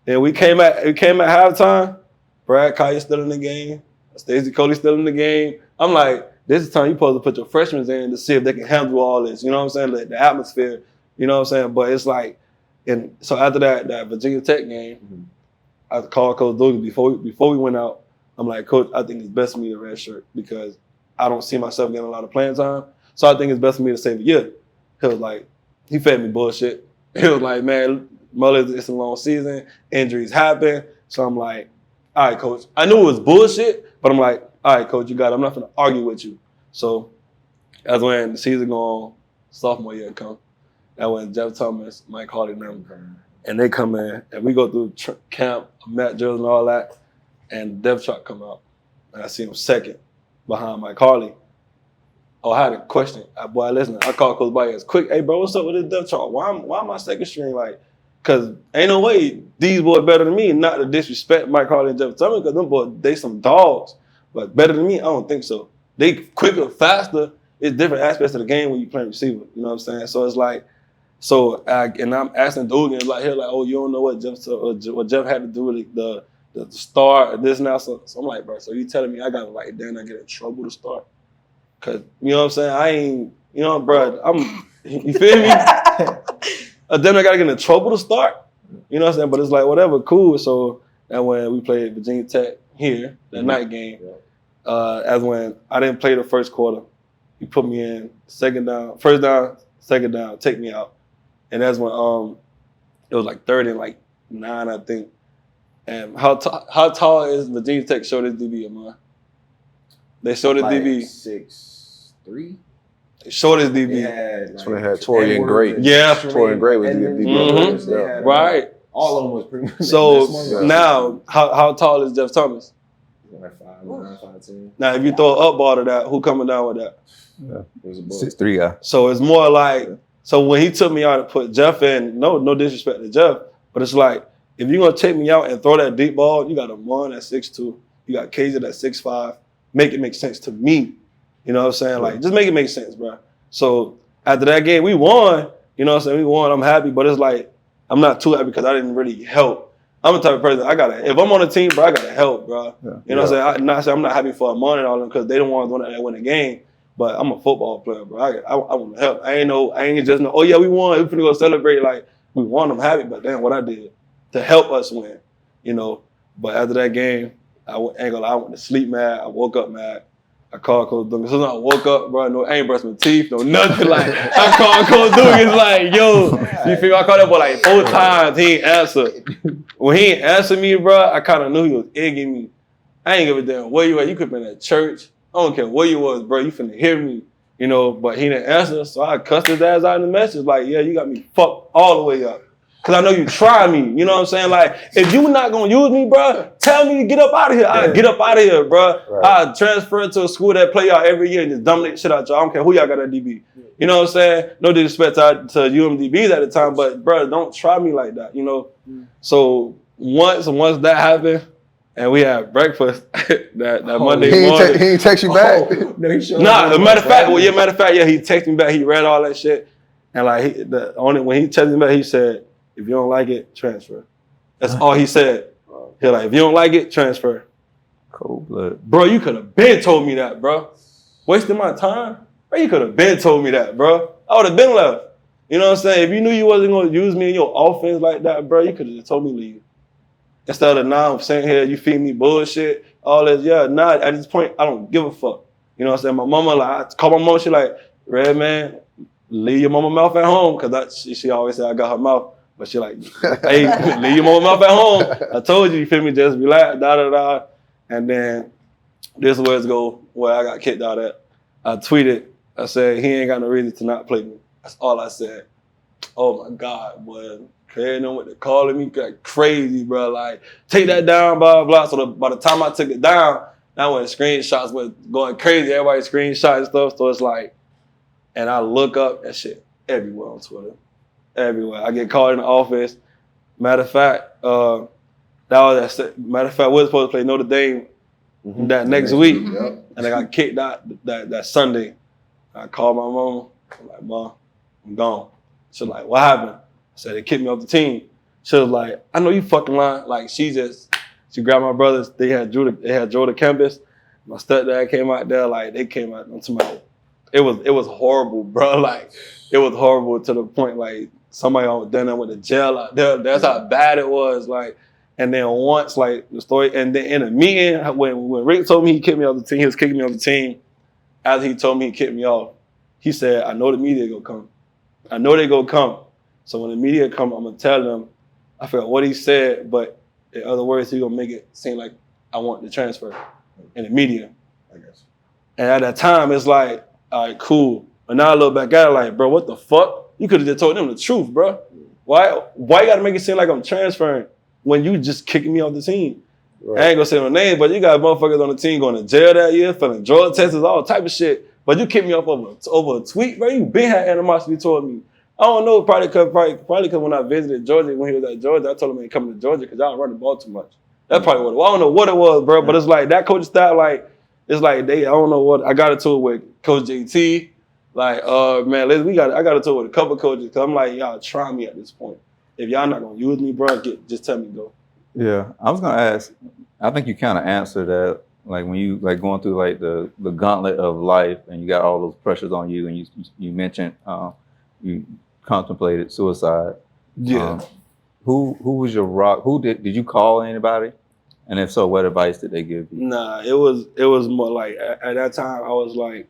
and we came at halftime. Brad Kaya still in the game. Stacey Coley still in the game. I'm like, this is time you're supposed to put your freshmen in to see if they can handle all this. You know what I'm saying? Like, the atmosphere. You know what I'm saying? But it's like. And so after that Virginia Tech game, I called Coach Dugan before we went out. I'm like, Coach, I think it's best for me to redshirt because I don't see myself getting a lot of playing time. So I think it's best for me to save a year. He was like, he fed me bullshit. He was like, man, Mullins, it's a long season. Injuries happen. So I'm like, all right, Coach. I knew it was bullshit, but I'm like, all right, Coach, you got it. I'm not going to argue with you. So that's when the season go on, sophomore year come. That when Jeff Thomas, Mike Hardy, and they come in, and we go through camp, Matt drills and all that, and the depth chart come out. And I see him second behind Mike Harley. Oh, I had a question. Boy, listen, I called Coach Baez quick. Hey, bro, what's up with this depth chart? Why am I second string? Like, because ain't no way these boys better than me, not to disrespect Mike Harley and Jeff Thomas, because them boys, they some dogs. But better than me, I don't think so. They quicker, faster. It's different aspects of the game when you play receiver. You know what I'm saying? So it's like, and I'm asking Dugan, like, here, like, oh, you don't know what Jeff had to do with the start, this and that. So I'm like, bro, so you telling me I got to, like, then I get in trouble to start? Because, you know what I'm saying? I ain't, you know, bro, you feel me? Then I got to get in trouble to start? You know what I'm saying? But it's like, whatever, cool. So and when we played Virginia Tech here, that night game, as when I didn't play the first quarter, he put me in first down, second down, take me out. And that's when it was like 3rd and like 9, I think. And how tall is Virginia Tech showed this DB, Amon? They showed this DB 6'3". They showed this DB. That's when they had Torian Gray. Yeah, Torian Gray was the DB. Right. All of them was pretty much. So now, how tall is Jeff Thomas? Like 5'9", 5'10". Now, if you throw an up ball to that, who coming down with that? Yeah. 6'3" guy. So it's more like, so when he took me out and put Jeff in, no disrespect to Jeff, but it's like, if you're gonna check me out and throw that deep ball, you got Amon at 6'2", you got KJ at 6'5". Make it make sense to me. You know what I'm saying? Like, just make it make sense, bro. So after that game, we won. You know what I'm saying? We won. I'm happy, but it's like I'm not too happy because I didn't really help. I'm the type of person if I'm on a team, bro, I gotta help, bro. Yeah. You know what I'm saying? I'm not happy for Amon and all them because they don't want to win a game. But I'm a football player, bro. I want to help. I ain't just know. Oh yeah, we won. We finna go celebrate. Like we won. I'm happy, but damn, what I did to help us win, you know. But after that game, I went to sleep mad. I woke up mad. I called Coach Dugan. As soon as I woke up, bro, I ain't brushed my teeth, no nothing. Like I called Coach Dugan, like, yo, you feel? I called that boy like 4 times. He ain't answered. When he ain't answered me, bro, I kind of knew he was egging me. I ain't give a damn where you at. You could have been at church. I don't care where you was, bro. You finna hear me, you know. But he didn't answer, so I cussed his ass out in the message. Like, yeah, you got me fucked all the way up. Cause I know you try me, you know what I'm saying? Like, if you not gonna use me, bro, tell me to get up out of here. I get up out of here, bro. Right. I transfer to a school that play y'all every year and just dominate shit out y'all. I don't care who y'all got at DB. You know what I'm saying? No disrespect to UMDBs at the time, but bro, don't try me like that, you know? So once that happened, and we had breakfast that Monday morning. He ain't text you back? Matter of fact, he texted me back. He read all that shit. And like when he texted me back, he said, if you don't like it, transfer. That's all he said. He like, if you don't like it, transfer. Cold blood. Bro, you could have been told me that, bro. Wasting my time? Bro, you could have been told me that, bro. I would have been left. You know what I'm saying? If you knew you wasn't going to use me in your offense like that, bro, you could have just told me leave. Instead of now I'm sitting here, you feed me bullshit, all this. Yeah, at this point, I don't give a fuck. You know what I'm saying? My mama, like, I call my mom, she like, Red man, leave your mama mouth at home. Because she always said I got her mouth. But she like, hey, leave your mama mouth at home. I told you feel me? Just relax, da-da-da. And then this is where it's go, where I got kicked out at. I tweeted, I said, he ain't got no reason to not play me. That's all I said. Oh my God, boy. Craig know what they're calling me, like crazy, bro. Like, take that down, blah, blah. So by the time I took it down, now when screenshots was going crazy, everybody screenshot and stuff. So it's like, and I look up, that shit everywhere on Twitter. Everywhere. I get called in the office. Matter of fact, we're supposed to play Notre Dame that next week. Yep. And I got kicked out that Sunday. I called my mom. I'm like, Mom, I'm gone. She's like, what happened? I said, they kicked me off the team. She was like, I know you fucking lying. Like, she grabbed my brothers. They had Drew to campus. My stepdad came out there. Like, they came out onto my. It was horrible, bro. Like, it was horrible to the point, like, somebody on dinner with the jail out there. That's how bad it was. Like, and then once, like, the story, and then in a meeting, when Rick told me he kicked me off the team, he was kicking me off the team. After he told me he kicked me off, he said, I know the media gonna come. I know they gonna come. So when the media come, I'm gonna tell them, I forgot what he said, but in other words, he gonna make it seem like I want the transfer in the media, I guess. And at that time, it's like, all right, cool. But now I look back at it like, bro, what the fuck? You could have just told them the truth, bro. Why you gotta make it seem like I'm transferring when you just kicking me off the team? Right. I ain't gonna say no name, but you got motherfuckers on the team going to jail that year, feeling drug tests, all type of shit. But you kicked me off over a tweet, bro. You been had animosity toward me. I don't know, probably because when I visited Georgia, when he was at Georgia, I told him he ain't coming to Georgia because y'all run the ball too much. That's probably what it was. I don't know what it was, bro, but it's like that coach style, like, it's like I don't know what, I got into it with Coach JT. Like, man, I got into it with a couple coaches because I'm like, y'all try me at this point. If y'all not gonna use me, bro, just tell me go. Yeah, I was gonna ask, I think you kind of answered that, like when you like going through like the gauntlet of life and you got all those pressures on you and you mentioned you contemplated suicide. Yeah. Who was your rock? Did you call anybody? And if so, what advice did they give you? Nah, it was more like at that time I was like,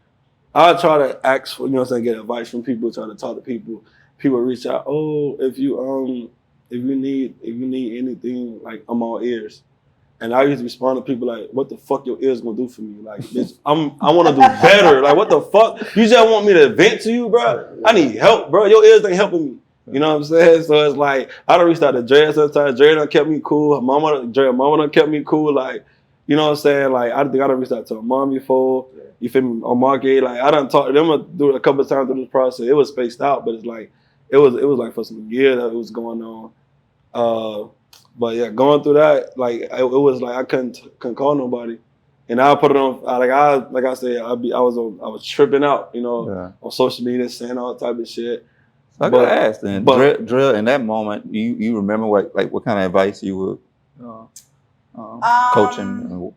I try to ask for, get advice from people, try to talk to people. People reach out, oh, if you need anything, like I'm all ears. And I used to respond to people like, what the fuck your ears gonna do for me? Like, bitch, I wanna do better. Like, what the fuck? You just want me to vent to you, bro? I need help, bro. Your ears ain't helping me. You know what I'm saying? So it's like, I done reached out to Dre sometimes. Dre done kept me cool. Her mama done kept me cool. Like, you know what I'm saying? Like, I think I done reached out to her mom before. You feel me? On Market, like, I done talked to them a couple of times through this process. It was spaced out, but it's like, it was like for some years that it was going on. But yeah, going through that, like it was like I couldn't call nobody, and I put it on like I said, I was tripping out, on social media saying all type of shit. So I gotta ask then, drill in that moment, you remember what kind of advice you would coaching?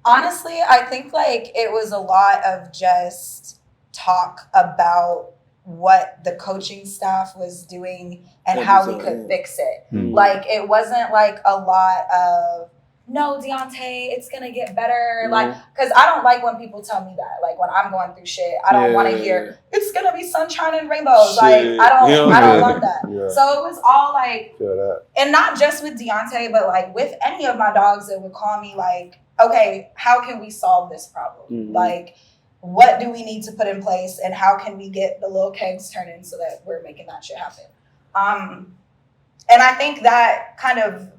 Honestly, I think like it was a lot of just talk about what the coaching staff was doing and how we could fix it. Mm-hmm. Like it wasn't like a lot of, no, Dionte, it's gonna get better. Mm-hmm. Like, cause I don't like when people tell me that. Like when I'm going through shit, I don't want to hear it's gonna be sunshine and rainbows. Shit. Like I don't want that. Yeah. So it was all like, and not just with Dionte, but like with any of my dogs that would call me like, okay, how can we solve this problem? Mm-hmm. Like, what do we need to put in place and how can we get the little kegs turning so that we're making that shit happen? And I think that kind of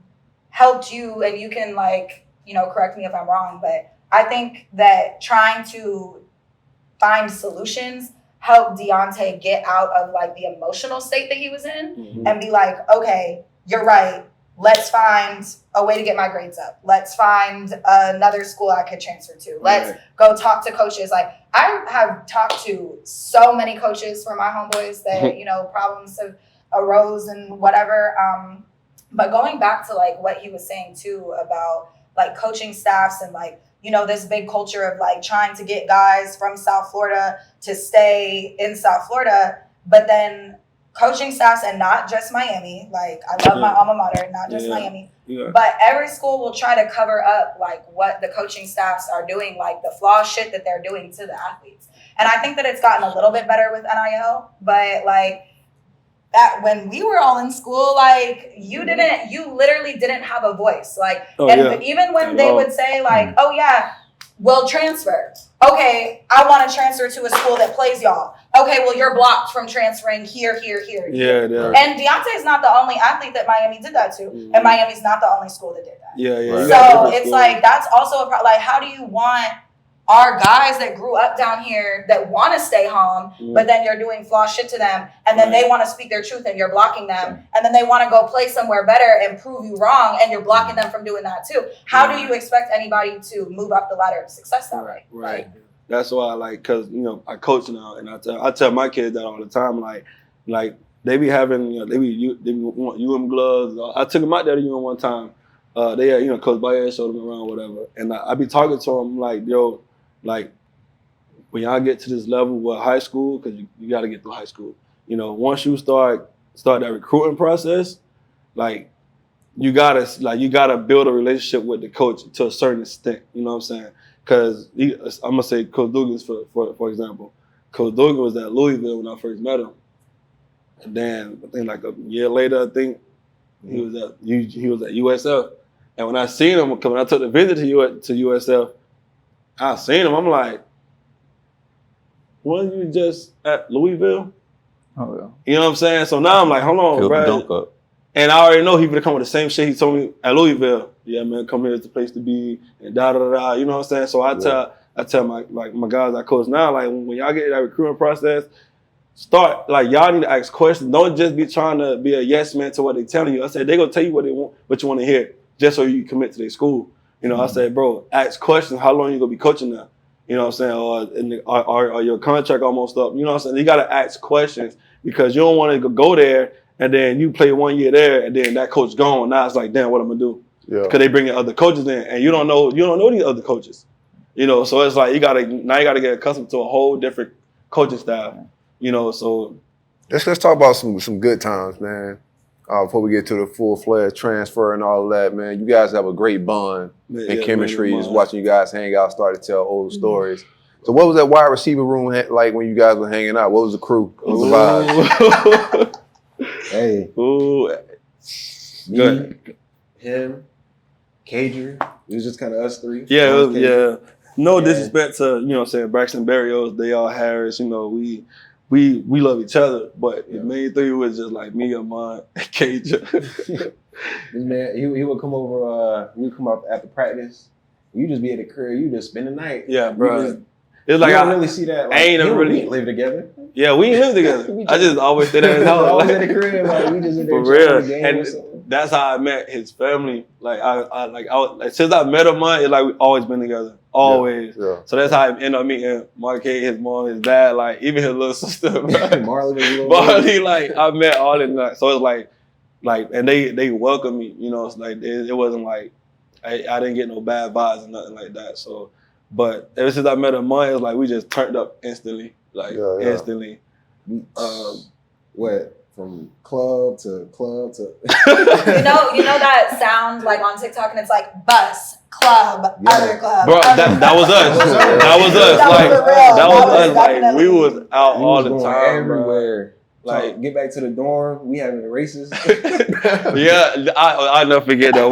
helped you, and you can like, correct me if I'm wrong, but I think that trying to find solutions helped Dionte get out of like the emotional state that he was in and be like, okay, you're right. Let's find a way to get my grades up. Let's find another school I could transfer to. Let's go talk to coaches. Like I have talked to so many coaches for my homeboys that, problems have arose and whatever. But going back to like what he was saying too about like coaching staffs and like, this big culture of like trying to get guys from South Florida to stay in South Florida, but then coaching staffs, and not just Miami. Like I love my alma mater, not just Miami, but every school will try to cover up like what the coaching staffs are doing, like the flaw shit that they're doing to the athletes. And I think that it's gotten a little bit better with NIL, but like that when we were all in school, like you literally didn't have a voice. Like, even when they would say like, oh yeah, we'll transfer. Okay, I want to transfer to a school that plays y'all. Okay, well, you're blocked from transferring here. Yeah. And Dionte is not the only athlete that Miami did that to. Mm-hmm. And Miami's not the only school that did that. Yeah. Right. So it's like, that's also a problem. Like, how do you want our guys that grew up down here that want to stay home, but then you're doing flaw shit to them, and then they want to speak their truth and you're blocking them, and then they want to go play somewhere better and prove you wrong, and you're blocking them from doing that too. How do you expect anybody to move up the ladder of success that way? Right. That's why, like, cause I coach now, and I tell my kids that all the time. Like they be having, they want UM gloves. I took them out there to UM one time. They had, Coach Baez showed them around, whatever, and I be talking to them like, yo, like when y'all get to this level with high school, cause you got to get through high school. Once you start that recruiting process, like you gotta build a relationship with the coach to a certain extent. You know what I'm saying? Because I'm gonna say Coach Dugan's for example. Coach Dugan was at Louisville when I first met him, and then I think like a year later, I think he was at USF. And when I seen him, when I took the visit to USF, I seen him. I'm like, wasn't you just at Louisville? Oh yeah. You know what I'm saying? So now I'm like, hold on, bro. And I already know he would come with the same shit he told me at Louisville. Yeah, man, come here, it's the place to be, and da. You know what I'm saying? So I tell my guys I coach now, like when y'all get that recruiting process, start like y'all need to ask questions. Don't just be trying to be a yes man to what they telling you. I said they gonna tell you what they want, what you want to hear, just so you commit to their school. I said, bro, ask questions. How long you gonna be coaching now? You know what I'm saying? Or your contract almost up? You know what I'm saying? You gotta ask questions because you don't want to go there and then you play 1 year there and then that coach gone. Now it's like, damn, what I'm gonna do? Yeah. Because they bring in other coaches in and you don't know these other coaches. So it's like you gotta get accustomed to a whole different coaching style. So let's talk about some good times, man. Before we get to the full-fledged transfer and all of that, man, you guys have a great bond and chemistry. Just watching you guys hang out, start to tell old stories. So what was that wide receiver room like when you guys were hanging out? What was the crew? What was the vibe? Hey. Ooh. Me, him, Cager. It was just kind of us three. Yeah, No disrespect to, Braxton Berrios, Dale Harris, we love each other, but the main three was just like me, Amon, and Cager. This man, he would come over, we would come up after practice. You just be at the crib, you just spend the night. Yeah, bro. It's like I don't really see that. Like, I ain't never really live together. Yeah, we ain't live together. I just always stay at his house. Always at the crib, like we just in there for real. the game that's how I met his family. Like since I met him, it's like we always been together, always. Yeah. So that's how I ended up meeting Marquette, his mom, his dad, like even his little sister. Marley, like I met all in that. So it's like, and they welcomed me. You know, it's like it wasn't like I didn't get no bad vibes or nothing like that. So, but ever since I met him, it was like we just turned up instantly, instantly. What? From club to you know that sound like on TikTok and it's like bus, club, other club. Bro, that was us. That was us. That was us. Like we was out all the time, everywhere. Bro. Like get back to the dorm. We having the races. Yeah, I never forget that.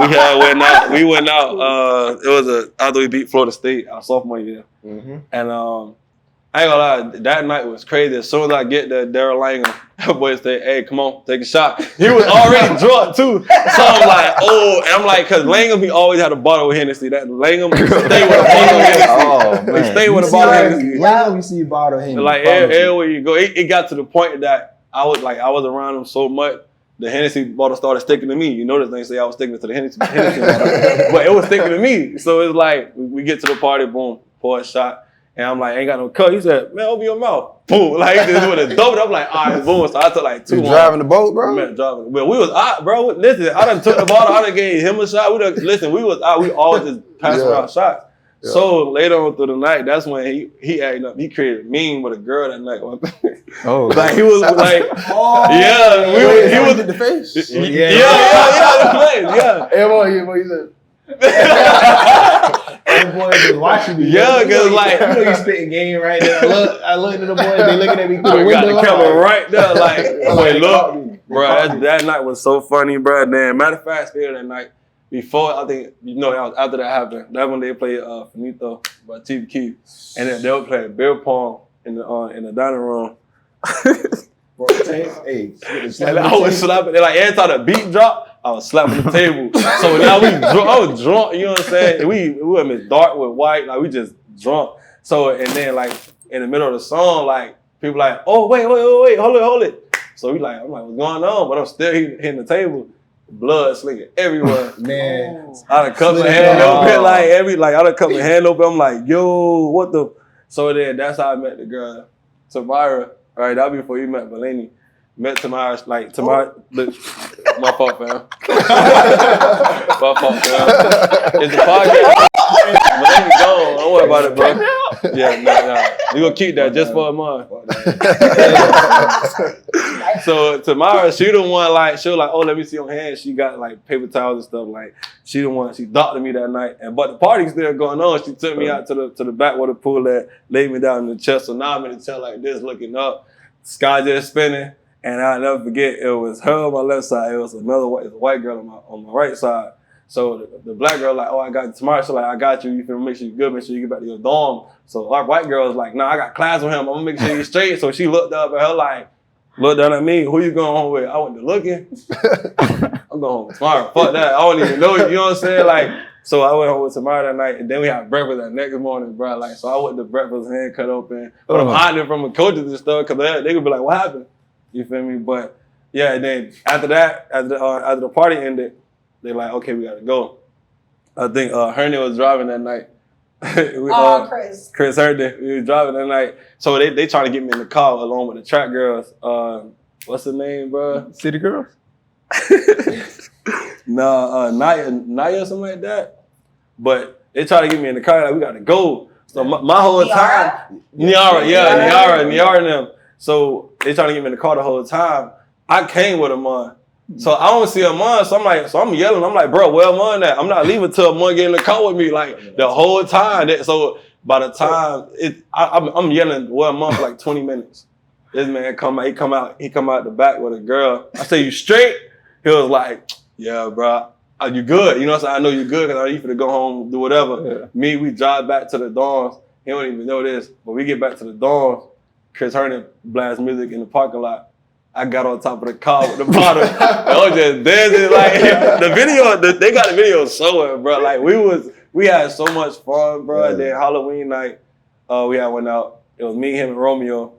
We went out. It was after we beat Florida State our sophomore year, and I ain't gonna lie, that night was crazy. As soon as I get there, Daryl Langham, that boy said, "Hey, come on, take a shot." He was already drunk too. So I'm like, oh, and I'm like, cause Langham, he always had a bottle of Hennessy. That Langham stay with a bottle of Hennessy. Oh, man. He stay with a bottle of Hennessy. Langham, you see a bottle of Hennessy. Like everywhere you go, it got to the point that I was around him so much, the Hennessy bottle started sticking to me. You notice they say I was sticking to the Hennessy bottle, but it was sticking to me. So it's like we get to the party, boom, pour a shot. And I'm like, ain't got no cut. He said, man, open your mouth. Boom. Like, this would have doped. I'm like, all right, boom. So I took like 2 You driving the boat, bro? Man, driving. Well, we was out, bro. Listen, I done took the bottle. I done gave him a shot. We was out. We always just passing around shots. Yeah. So later on through the night, that's when he acted up. He created a meme with a girl that night. Oh. Like, he was like, he was in the face. Yeah. Hey, boy, he said. Them boys was watching me. Yeah, cause like you spitting game right there. I look at the boys. They looking at me through the window. Got the camera right there. Like, wait, look, bro. That night was so funny, bro. Then, matter of fact, still that night before I think that was after that happened. That's when they played Finito by TV Key, and then they would play beer pong in the dining room. Bro, hey, and I was slapping. Like every time the beat dropped, I was slapping the table. So now I was drunk, you know what I'm saying? We were mixed dark with white, like we just drunk. So, and then like in the middle of the song, like people like, oh, wait, hold it. So I'm like, what's going on? But I'm still hitting the table. Blood slinging everywhere. Man. I done cut my hand open, I done cut my hand open. I'm like, yo, what the? So then that's how I met the girl, Tamara. All right, that was before you met Bellini. Met Tamara, look, my fault, fam. My fault, fam. It's the podcast. Let me go. Don't worry about it, bro. Yeah, nah. We gonna keep that just for a month. So Tamara, she the one she was like, oh, let me see your hands. She got like paper towels and stuff. Like she the one. She doctored me that night. But the party's still going on. She took me out to the backwater pool that laid me down in the chest. So now I'm in the chair like this, looking up. Sky just spinning. And I'll never forget, it was her on my left side. It was another white girl on my right side. So the black girl like, oh, I got you tomorrow. So like, I got you. You can make sure you're good. Make sure you get back to your dorm. So our white girl was like, nah, I got class with him. I'm gonna make sure you're straight. So she looked up at her like, looked down at me. Who you going home with? I went to looking. I'm going home with Tamara. Fuck that. I don't even know you. You know what I'm saying? Like, so I went home with Tamara that night, and then we had breakfast that next morning, bro. Like, so I went to breakfast, hand cut open. But I'm hiding from the coaches and stuff because they could be like, what happened? You feel me? But yeah, and then after that, after the party ended, they like, okay, we gotta go. I think Herney was driving that night. Chris Herney, he was driving that night. So they trying to get me in the car along with the track girls. What's the name, bro? City Girls? Naya or something like that. But they try to get me in the car, like, we gotta go. So my whole time, Niara and them. So they trying to get me in the car the whole time. I came with Amon. So I don't see Amon. So I'm yelling. I'm like, bro, where Amon at? I'm not leaving till Amon get in the car with me like the whole time. So by the time I'm yelling, where Amon for like 20 minutes. This man come out the back with a girl. I say, you straight? He was like, yeah, bro. Are you good? You know what I'm saying? I know you good because I need you to go home, do whatever. Yeah. Me, we drive back to the dorms. He don't even know this. But we get back to the dorms. Chris Herndon blasts music in the parking lot. I got on top of the car with the bottle. I was just dancing. Like the video, they got the video showing, bro. Like we had so much fun, bro. Yeah. Then Halloween night, we had went out. It was me, him, and Romeo.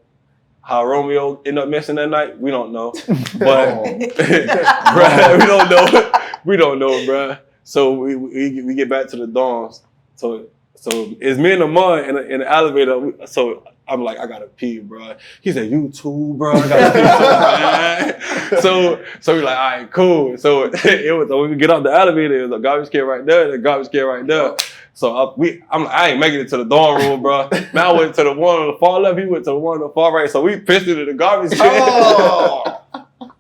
how Romeo ended up missing that night, we don't know. But bruh, we don't know, bruh. So we get back to the dorms. So it's me and Amon in the elevator. So I'm like, I gotta pee, bro. He said, you too, bro. I gotta pee so bad. So we like, all right, cool. So it was when we get off the elevator, it was a garbage can right there, and a garbage can right there. So I ain't making it to the dorm room, bro. Man, I went to the one on the far left. He went to the one on the far right. So we pissed into the garbage can.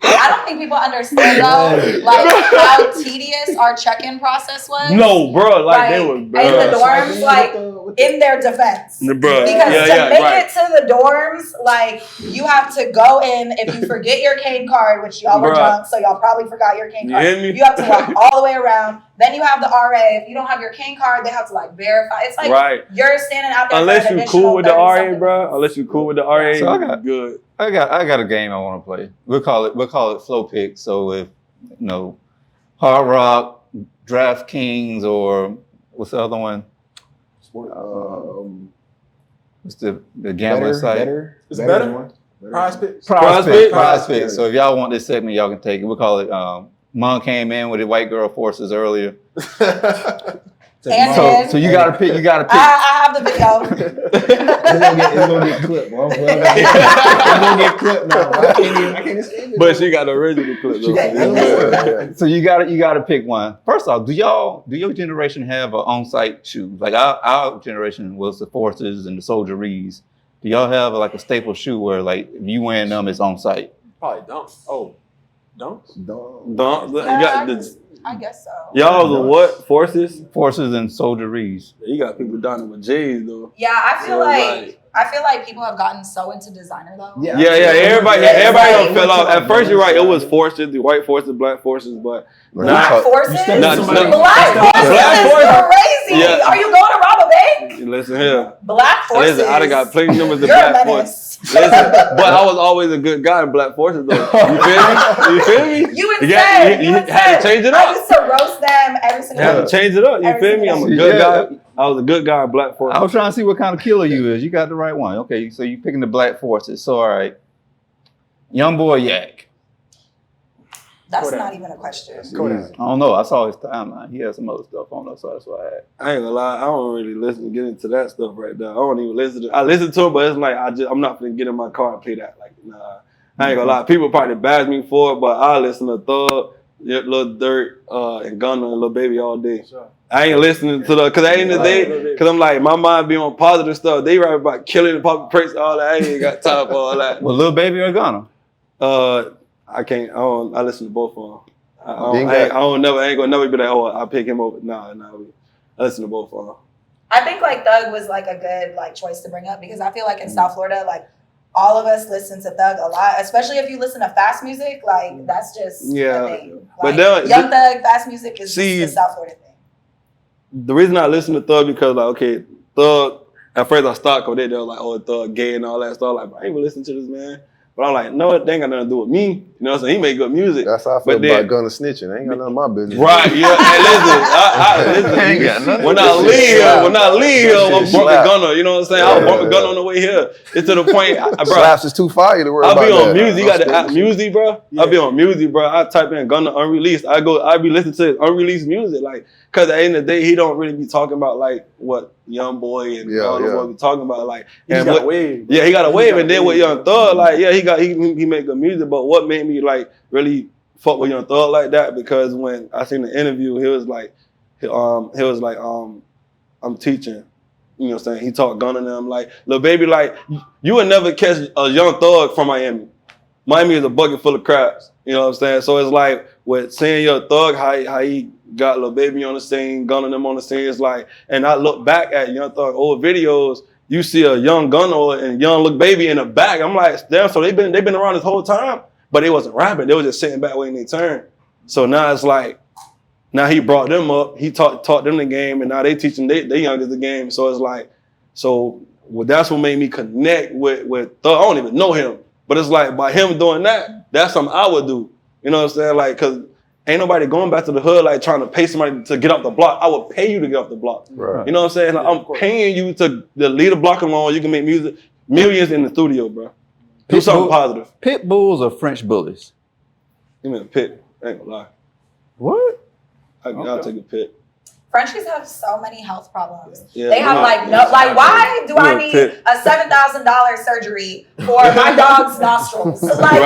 I don't think people understand though, like how tedious our check-in process was. No, bro, like they was, bro. In the dorms, like in their defense, bro. Because to make it to the dorms, like you have to go in. If you forget your cane card, which y'all were drunk, so y'all probably forgot your cane card. You have to walk all the way around. Then you have the RA. If you don't have your cane card, they have to like verify. It's like you're standing out there. Unless you cool with the RA, bro. Unless you cool with the RA, so good. I got a game I want to play. We'll call it Flow Pick. So if Hard Rock, DraftKings, or what's the other one? What's the gambling site? It's better. Prize Pick. So if y'all want this segment, y'all can take it. We'll call it. Mom came in with the white girl forces earlier. So you gotta pick. I have the video. It's gonna get clipped, bro. It's gonna get clipped now. I can't escape it. But she got the original clip though. So you gotta pick one. First off, do your generation have an on-site shoe? Like our generation was the forces and the soldieries. Do y'all have like a staple shoe where like if you wearing them, it's on site? Probably dunks. Oh, dunks. Dunks. I guess so. Y'all the what? Forces? Forces and soldieries. You got people down there with J's though. Yeah, I feel like people have gotten so into designer though. Yeah. Everybody don't fell off. At first, you're right. It was forces, the white forces, black forces, but black forces. Black forces is crazy. Yeah. Are you going to rob a bank? Listen here. Black forces. Listen, I done got plenty numbers of black forces. Listen, but I was always a good guy in black forces though. You feel me? You insane. You had to change it up. I used to roast them every single day. You had to change it up. You feel me? I'm a good guy. I was a good guy in black forces. I was trying to see what kind of killer you is. You got the right one. Okay, so you picking the black forces. So all right. Young boy Yak. That's not even a question. I don't know. I saw his timeline. He had some other stuff on us, so that's why I ain't gonna lie. I don't really get into that stuff right now. I don't even listen to it. I listen to it, but it's like I'm not gonna get in my car and play that. Like, nah. I ain't gonna lie. People probably bash me for it, but I listen to Thug, Lil Dirt, and Gunna and Lil Baby all day. Sure. I ain't listening to because at the end of the day, because I'm like, my mind be on positive stuff. They write about killing and popping pranks, all that. I ain't got time for all that. Well, Lil Baby or Gunna? I can't. I listen to both of them. I ain't gonna never be like, oh, I pick him over. Nah. I listen to both of them. I think like Thug was like a good like choice to bring up because I feel like in South Florida, like all of us listen to Thug a lot, especially if you listen to fast music. Like that's just a thing. Like, but Young Thug, fast music is just a South Florida thing. The reason I listen to Thug because like, okay, Thug. At first I stopped because they were like, oh, Thug gay and all that stuff. Like, I ain't gonna listen to this man. But I'm like, no, it ain't got nothing to do with me. You know what I'm saying? He make good music. That's how I feel about Gunna snitching. Ain't got none of my business. Right, yeah. Hey, listen. Ain't got nothing. When I leave here, I'm bumping Gunna. You know what I'm saying? I was bumping Gunna on the way here. It's to the point, bro. Slaps is too fire to worry about. I'll be on music. You got the app Music, bro. I'll be on music, bro. I type in Gunna unreleased. I be listening to his unreleased music. Like, because at the end of the day, he don't really be talking about like what Young Boy and what we talking about. Like, he got a wave. Yeah, he got a wave. And then with Young Thug, like, yeah, he make good music. But what made me like really fuck with Young Thug like that? Because when I seen the interview, he was like, I'm teaching. You know what I'm saying? He taught Gunna and them like, Lil Baby, like, you would never catch a Young Thug from Miami. Miami is a bucket full of crabs. You know what I'm saying? So it's like with seeing Young Thug, how he got Lil Baby on the scene, Gunna and them on the scene. It's like, and I look back at Young Thug old videos, you see a young Gunna and young Lil Baby in the back. I'm like, damn, so they've been around this whole time, but they wasn't rapping. They was just sitting back waiting their turn. So now it's like, now he brought them up, he taught them the game, and now they teaching they youngest the game. So it's like, that's what made me connect with Thug. I don't even know him, but it's like by him doing that, that's something I would do. You know what I'm saying? Like, cause ain't nobody going back to the hood like trying to pay somebody to get off the block. I would pay you to get off the block. Right. You know what I'm saying? Like, I'm paying you to leave the block alone. You can make music, millions in the studio, bro. Do something positive. Pit bulls or French bullies? Give me a pit. I ain't gonna lie. What? I'll take a pit. Frenchies have so many health problems. Yeah, they have why do I need a $7,000 surgery for my dog's nostrils? Like,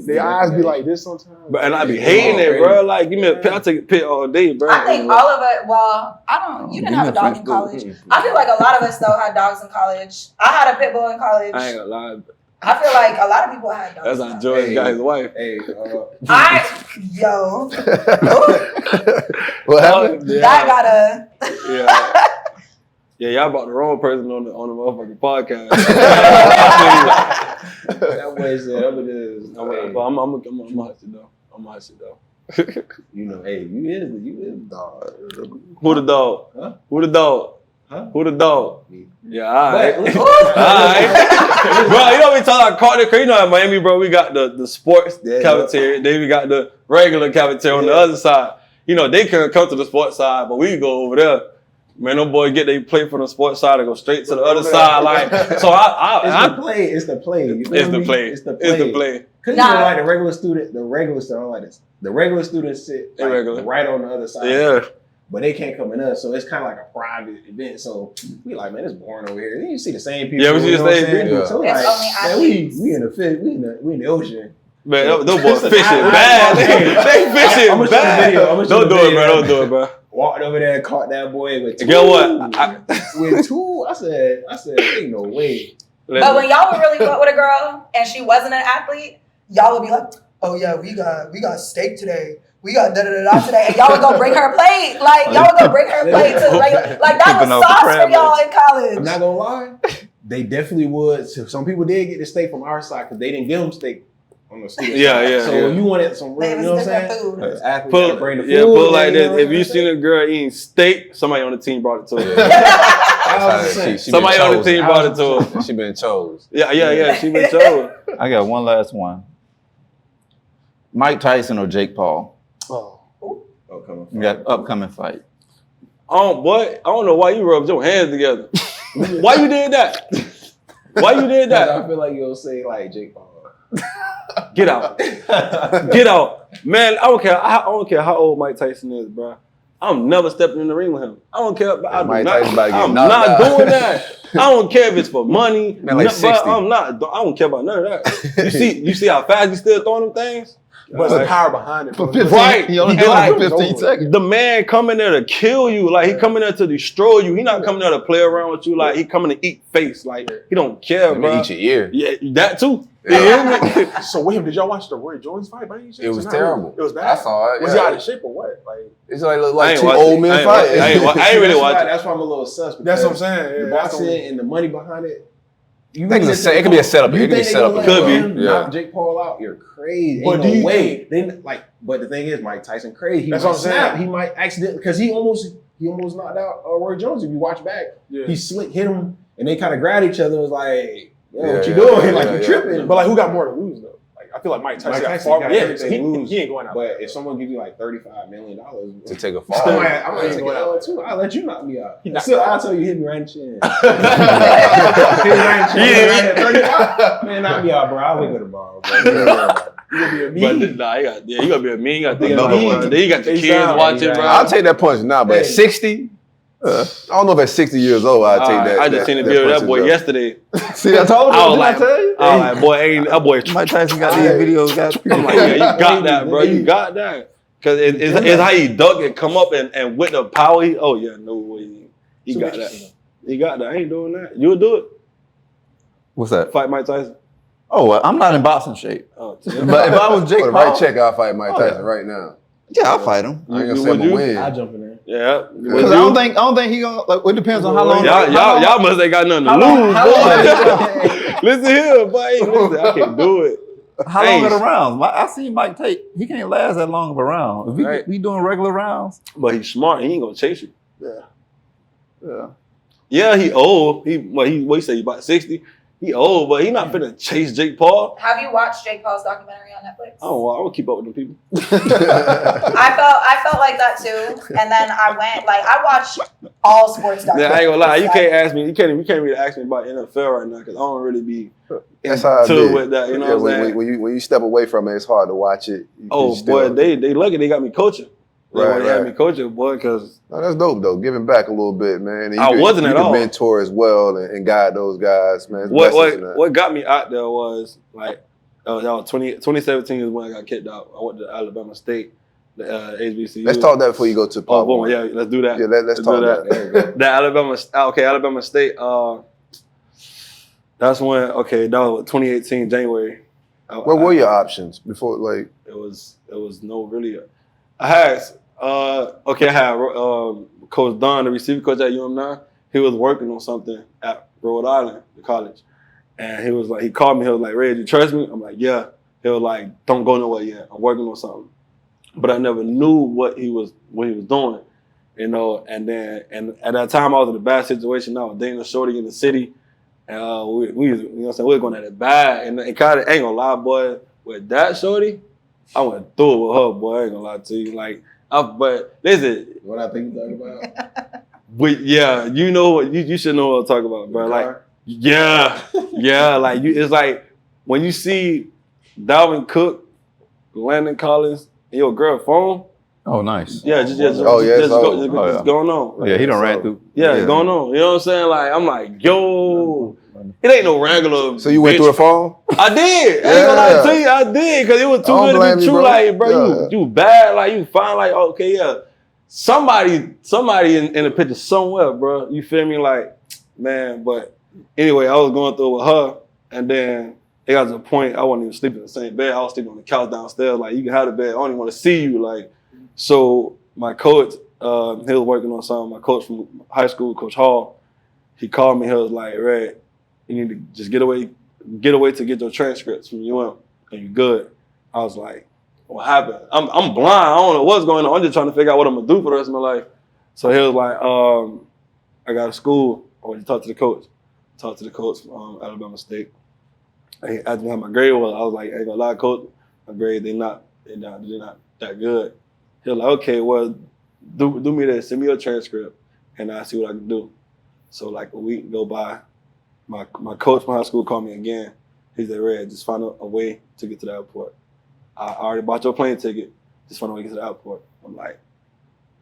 their eyes be like this sometimes. But and I be hating it, bro. Like, give me a pit. I'll take a pit all day, bro. I think all of it. Well, you didn't have a dog in college. I feel like a lot of us though had dogs in college. I had a pit bull in college. I ain't gonna lie. I feel like a lot of people had dogs. That's how George got his wife. What happened? That gotta. Yeah, y'all brought the wrong person on the motherfucking podcast. That boy said, I'm gonna hush it though. You know, hey, you is the dog. Who the dog? Huh? Who the dog? Huh? Who the dog? Me. Yeah, all right. But- All right. Bro, you know we talking about Carter, cause you know in Miami, bro, we got the sports cafeteria, then we got the regular cafeteria on the other side. You know, they couldn't come to the sports side, but we go over there. Man, them boys get their plate from the sports side and go straight to the other side. Like, so It's the play. You feel It's the me? play. It's the play. Cause you know, like the regular student, I don't like this. The regular students sit Irregular. right on the other side. Yeah. But they can't come in us, so it's kind of like a private event. So we like, man, it's boring over here. Then you see the same people. Yeah, we see the same people. Yeah. So It's like, only athletes. we in the fish, we in the ocean. Man, those boys fishing bad. They fishing bad. Don't do it, bro. Don't do it, bro. Walked over there and caught that boy with two. Guess what? With two, I said, ain't no way. But when y'all would really fuck with a girl and she wasn't an athlete, y'all would be like, "Oh yeah, we got steak today. We got da-da-da-da today." And y'all would go bring her a plate. Like, y'all would go bring her a plate to the regular. Like, that was sauce for y'all in college. I'm not gonna lie. They definitely would. So some people did get the steak from our side because they didn't give them steak on the student side. So you wanted some real, you know what I'm saying? Food. Pull like this. If you seen a girl eating steak, somebody on the team brought it to her. Somebody on the team brought it to her. She been chose. Yeah. She been chosen. I got one last one. Mike Tyson or Jake Paul? You got upcoming fight. Oh, boy, I don't know why you rubbed your hands together. Why you did that? I feel like you'll say like Jake Paul. Get out. Get out. Man, I don't care how old Mike Tyson is, bro. I'm never stepping in the ring with him. I don't care. I'm not doing that. I don't care if it's for money. Man, like 60. I don't care about none of that. You see how fast he's still throwing them things? But the power behind it. Right. He only did it for 15 seconds. The man coming there to kill you. Like, he coming there to destroy you. He not coming there to play around with you. Like, he coming to eat face. Like, he don't care, bro. Eat your ear. Yeah, that too. Yeah. So with him, did y'all watch the Roy Jones fight by any chance? It was terrible. It was bad. I saw it. Was he out of shape or what? Like, it's like two old men fighting. I ain't really watching. That's why I'm a little sus. That's what I'm saying. The boxing and the money behind it. It could be a setup. It could be a setup. It could be. Knock Jake Paul out. You're crazy. But do you way. But the thing is, Mike Tyson crazy. That's what I'm saying. He might accidentally because he almost knocked out Roy Jones. If you watch back, he slick hit him, and they kind of grabbed each other. It was like, what you doing? Like you tripping. But like, who got more to lose though? Like, I feel like Mike Tyson got far more. He ain't going out. But if someone give you like $35 million to take a fall, I might take it out too. I'll let you knock me out. I'll tell you, hit me right in the chin. Man, knock me out, bro. I'll look at the ball, bro. You gonna be a mean? You gotta be a mean. You gotta think about it. Then you got the kids watching, bro. I'll take that punch now, but at 60, I don't know if at 60 years old I'll take that. I just seen a video of that boy yesterday. See, I told you. I tell you? I was like, boy, Mike Tyson got these videos. I'm like, yeah, you got that, bro. You got that. Because it's how he duck and come up and with the power. No way. He got that. He got that. I ain't doing that. You would do it. What's that? Fight Mike Tyson. Oh, well, I'm not in boxing shape. Oh, but if I was Jake Paul, right check, I'll fight Mike Tyson right now. Yeah, I'll fight him. I ain't gonna say I'm gonna win. I'll jump in there. Yeah. Because I don't think he gonna. Like, it depends on how long. Y'all must ain't got nothing to lose, boy. Listen here, boy. Listen, I can't do it. How long are the rounds? I seen Mike take. He can't last that long of a round. If we doing regular rounds. But he's smart. He ain't gonna chase you. Yeah. Yeah, he old. What you say? He about 60. He old, but he not finna chase Jake Paul. Have you watched Jake Paul's documentary on Netflix? Oh, I would keep up with them people. I felt like that too. And then I watched all sports documentaries. Yeah, I ain't gonna lie. You can't ask me. You can't really ask me about NFL right now because I don't really be That's how I into with that. You know what I'm saying? When you step away from it, it's hard to watch it. Boy, they lucky they got me coaching. They had me coaching, boy, because that's dope though. Giving back a little bit, man. And I wasn't at all. You can mentor as well and guide those guys, man. What got me out there was like, 2017 is when I got kicked out. I went to Alabama State, the HBCU. Let's talk that before you go to Pop. Oh, boom, yeah, let's do that. Yeah, let's talk that. There you go. The Alabama State. That's when. Okay, that was 2018 January. What were your options before? Like it was no really. I had Coach Don, the receiver coach at UM9. He was working on something at Rhode Island, the college, and he was like, he called me. He was like, "Ray, you trust me?" I'm like, "Yeah." He was like, "Don't go nowhere yet. I'm working on something." But I never knew what he was doing, you know. And at that time, I was in a bad situation. I was dating a shorty in the city, and we you know what I'm saying, we were going at it bad. And it kind of ain't gonna lie, boy, with that shorty, I went through it with her, boy. I ain't gonna lie to you, like. But listen, what I think you're talking about. But yeah, you know what you should know what I'm talking about, bro. Like, yeah, like it's like when you see Dalvin Cook, Landon Collins, and your girl phone. Oh, nice. Yeah, just going on. Yeah, he done ran through. Yeah, going on. You know what I'm saying? Like, I'm like, yo, it ain't no regular. So you went through a phone? I did. I ain't gonna lie to you, I did, because it was too good to be true. Like, bro, you bad. Like, you fine. Like, okay, yeah. Somebody in the picture somewhere, bro. You feel me? Like, man. But anyway, I was going through it with her, and then it got to a point I wasn't even sleeping in the same bed. I was sleeping on the couch downstairs. Like, you can have the bed. I don't even want to see you. Like, so my coach, he was working on something. My coach from high school, Coach Hall, he called me. He was like, "Red, you need to just get away to get your transcripts from UM, and you good." I was like, "What happened? I'm blind. I don't know what's going on. I'm just trying to figure out what I'm gonna do for the rest of my life." So he was like, "I got to school. I want you to talk to the coach." Talked to the coach from Alabama State. He asked me how my grade was. I was like, "I ain't gonna lie, coach. My grade they're not that good." He was like, "Okay, well, do me this. Send me your transcript, and I'll see what I can do." So like a week go by. My coach from high school called me again. He said, "Red, just find a way to get to the airport. I already bought your plane ticket. Just find a way to get to the airport." I'm like,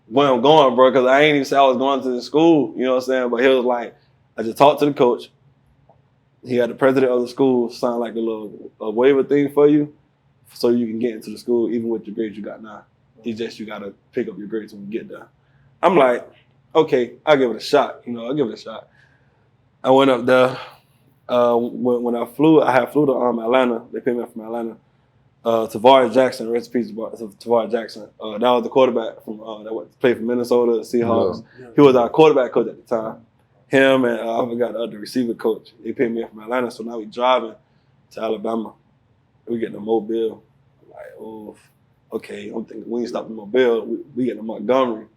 "Where I'm going, bro?" Because I ain't even say I was going to the school. You know what I'm saying? But he was like, I just talked to the coach. He had the president of the school sign like a waiver thing for you so you can get into the school even with the grades you got now. It's just you got to pick up your grades when you get there. I'm like, okay, I'll give it a shot. You know, I'll give it a shot. I went up there. When I flew to Atlanta. They picked me up from Atlanta. Tavares Jackson, rest in peace, Tavares Jackson. That was the quarterback from that played for Minnesota Seahawks. Yeah. He was our quarterback coach at the time. Him and I forgot the other receiver coach. They picked me up from Atlanta, so now we driving to Alabama. We getting to Mobile. I'm like, oh, okay. I'm thinking we ain't stopping Mobile. We getting to Montgomery.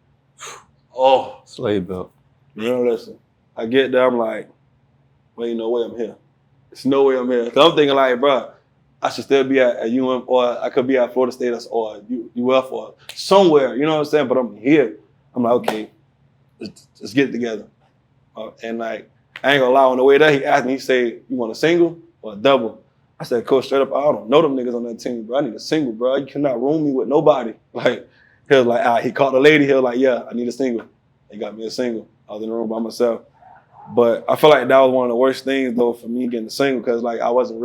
Oh, slave belt. You know, listen. I get there. I'm like, well, ain't no way I'm here. There's no way I'm here. Cause I'm thinking like, bro, I should still be at UM, or I could be at Florida State or UF or somewhere. You know what I'm saying? But I'm here. I'm like, okay, let's get it together. And like, I ain't gonna lie, on the way there, he asked me, he said, "You want a single or a double?" I said, "Coach, straight up, I don't know them niggas on that team, bro. I need a single, bro. You cannot room me with nobody." Like, he was like, he called the lady. He was like, "Yeah, I need a single." He got me a single. I was in the room by myself. But I feel like that was one of the worst things though for me getting a single, because like I wasn't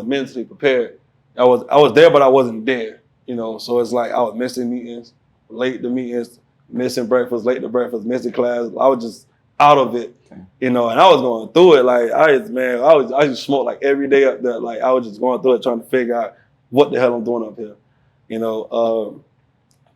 mentally prepared. I was there, but I wasn't there. You know, so it's like I was missing meetings, late to meetings, missing breakfast, late to breakfast, missing class. I was just out of it, you know, and I was going through it. Like I just smoked like every day up there. Like I was just going through it, trying to figure out what the hell I'm doing up here. You know,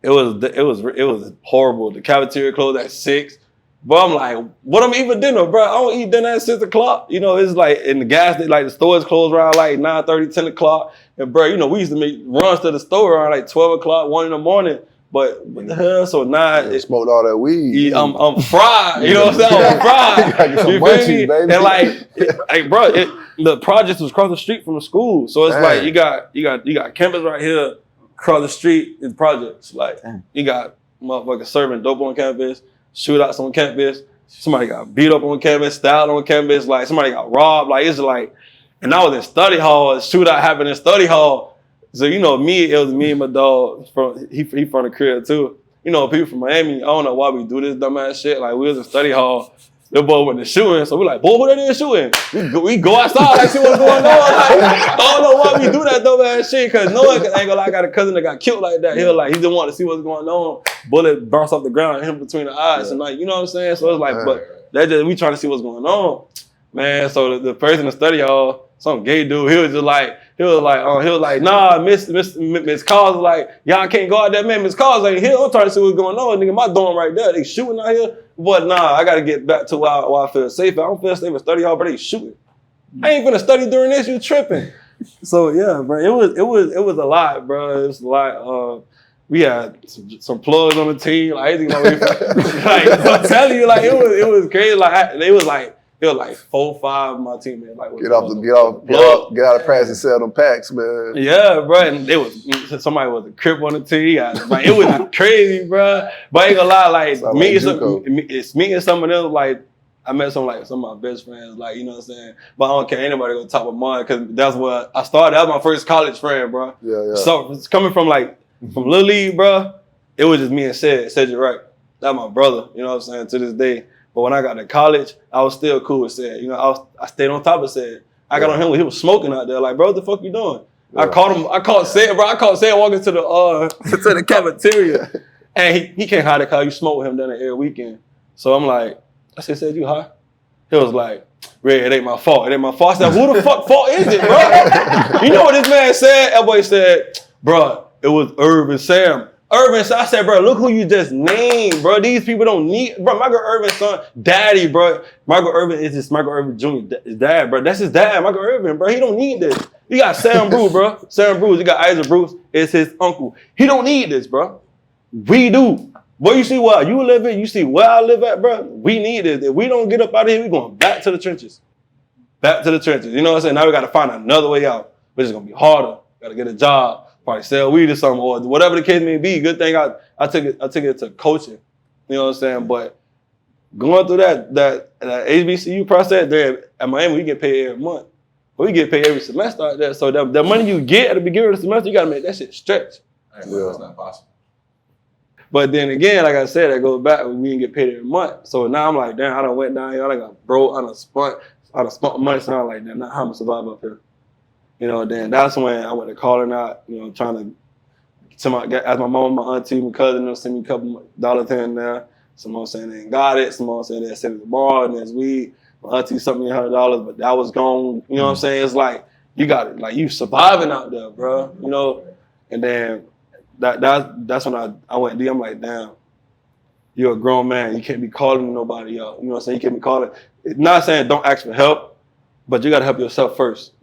it was horrible. The cafeteria closed at 6. But I'm like, what I'm eating for dinner, bro? I don't eat dinner at 6 o'clock. You know, it's like in the gas, like the stores close around like 9:30, 10 o'clock. And bro, you know, we used to make runs to the store around like 12 o'clock, 1 in the morning. But what the hell? So now it smoked all that weed. I'm fried. You know what I'm saying? I'm fried. You feel me? Baby. And like, bro, the project was across the street from the school. So it's like you got campus right here, across the street is projects. Like you got motherfuckers serving dope on campus, shootouts on campus. Somebody got beat up on campus, stabbed on campus. Like somebody got robbed. Like it's like, and I was in study hall. A shootout happened in study hall. So it was me and my dog. He from the crib too. People from Miami. I don't know why we do this dumbass shit. Like we was in study hall. The boy went to shooting, so we like, boy, who that is shooting? We go outside, like see what's going on. Like, I don't know why we do that dumbass shit, cause no one ain't gonna lie, I got a cousin that got killed like that. He just wanted to see what's going on. Bullet burst off the ground, hit him between the eyes, and like, you know what I'm saying? So it's like, but we trying to see what's going on, man. So the person in the study hall, some gay dude, he was like, nah, Miss Cause was like, y'all can't go out there, man. Miss Cause ain't here. I'm trying to see what's going on, nigga. My dorm right there, they shooting out here. But nah, I gotta get back to where I feel safe. I don't feel safe in study hall, but they shooting. I ain't finna study during this. You tripping? So yeah, bro, it was a lot, bro. It was a lot. We had some plugs on the team. Like anything like I'm telling you, like it was crazy. Like it was like 4, 5 of my teammates. Like get out of practice and sell them packs, man. Yeah, bro. And somebody was a crip on the team. Like it was crazy, bro. But I ain't gonna lie, like it's me and some of them. Like I met some of my best friends. Like you know what I'm saying. But I don't care anybody go top of mine because that's what I started. That was my first college friend, bro. Yeah. So it's coming from Little League, bro. It was just me and Cedric Wright. That's my brother. You know what I'm saying to this day. But when I got to college, I was still cool with Ced. I stayed on top of Ced. I got on him when he was smoking out there. Like, bro, what the fuck you doing? Yeah. I caught Ced, bro. I caught Ced walking to the cafeteria. And he can't hide it because you smoke with him down there every weekend. So I'm like, I said, Ced, you high? He was like, Red, it ain't my fault. It ain't my fault. I said, who the fuck fault is it, bro? You know what this man said? That boy said, bro, it was Irvin Sam. Irvin, so I said, bro, look who you just named, bro. These people don't need, bro. Michael Irvin's son, daddy, bro. Michael Irvin is just Michael Irvin Jr. His dad, bro. That's his dad, Michael Irvin, bro. He don't need this. You got Sam Bruce, bro. Sam Bruce. You got Isaac Bruce. It's his uncle. He don't need this, bro. We do. Boy, you see where you live at. You see where I live at, bro. We need this. If we don't get up out of here, we going back to the trenches. Back to the trenches. You know what I'm saying? Now we got to find another way out. But it's going to be harder. Got to get a job. Probably sell weed or something, or whatever the case may be. Good thing I took it to coaching. You know what I'm saying? But going through that HBCU process, there at Miami, we get paid every month. But we get paid every semester out there. So the money you get at the beginning of the semester, you gotta make that shit stretch. That's not possible. But then again, like I said, that goes back when we didn't get paid every month. So now I'm like, damn, I done went down here, I done got broke, I done spent money, so I'm like, damn, now how am I survive up here? Then that's when I went to calling out, trying to ask my mom, my auntie, my cousin, send me a couple dollars here and there. Someone saying they ain't got it. Someone saying they sent it tomorrow and there's weed. My auntie sent me $100, but that was gone. You know what I'm saying? It's like, you got it. Like, you surviving out there, bro. And then that's when I went deep. I'm like, damn, you're a grown man. You can't be calling nobody out. You know what I'm saying? You can't be calling. Not saying don't ask for help, but you got to help yourself first,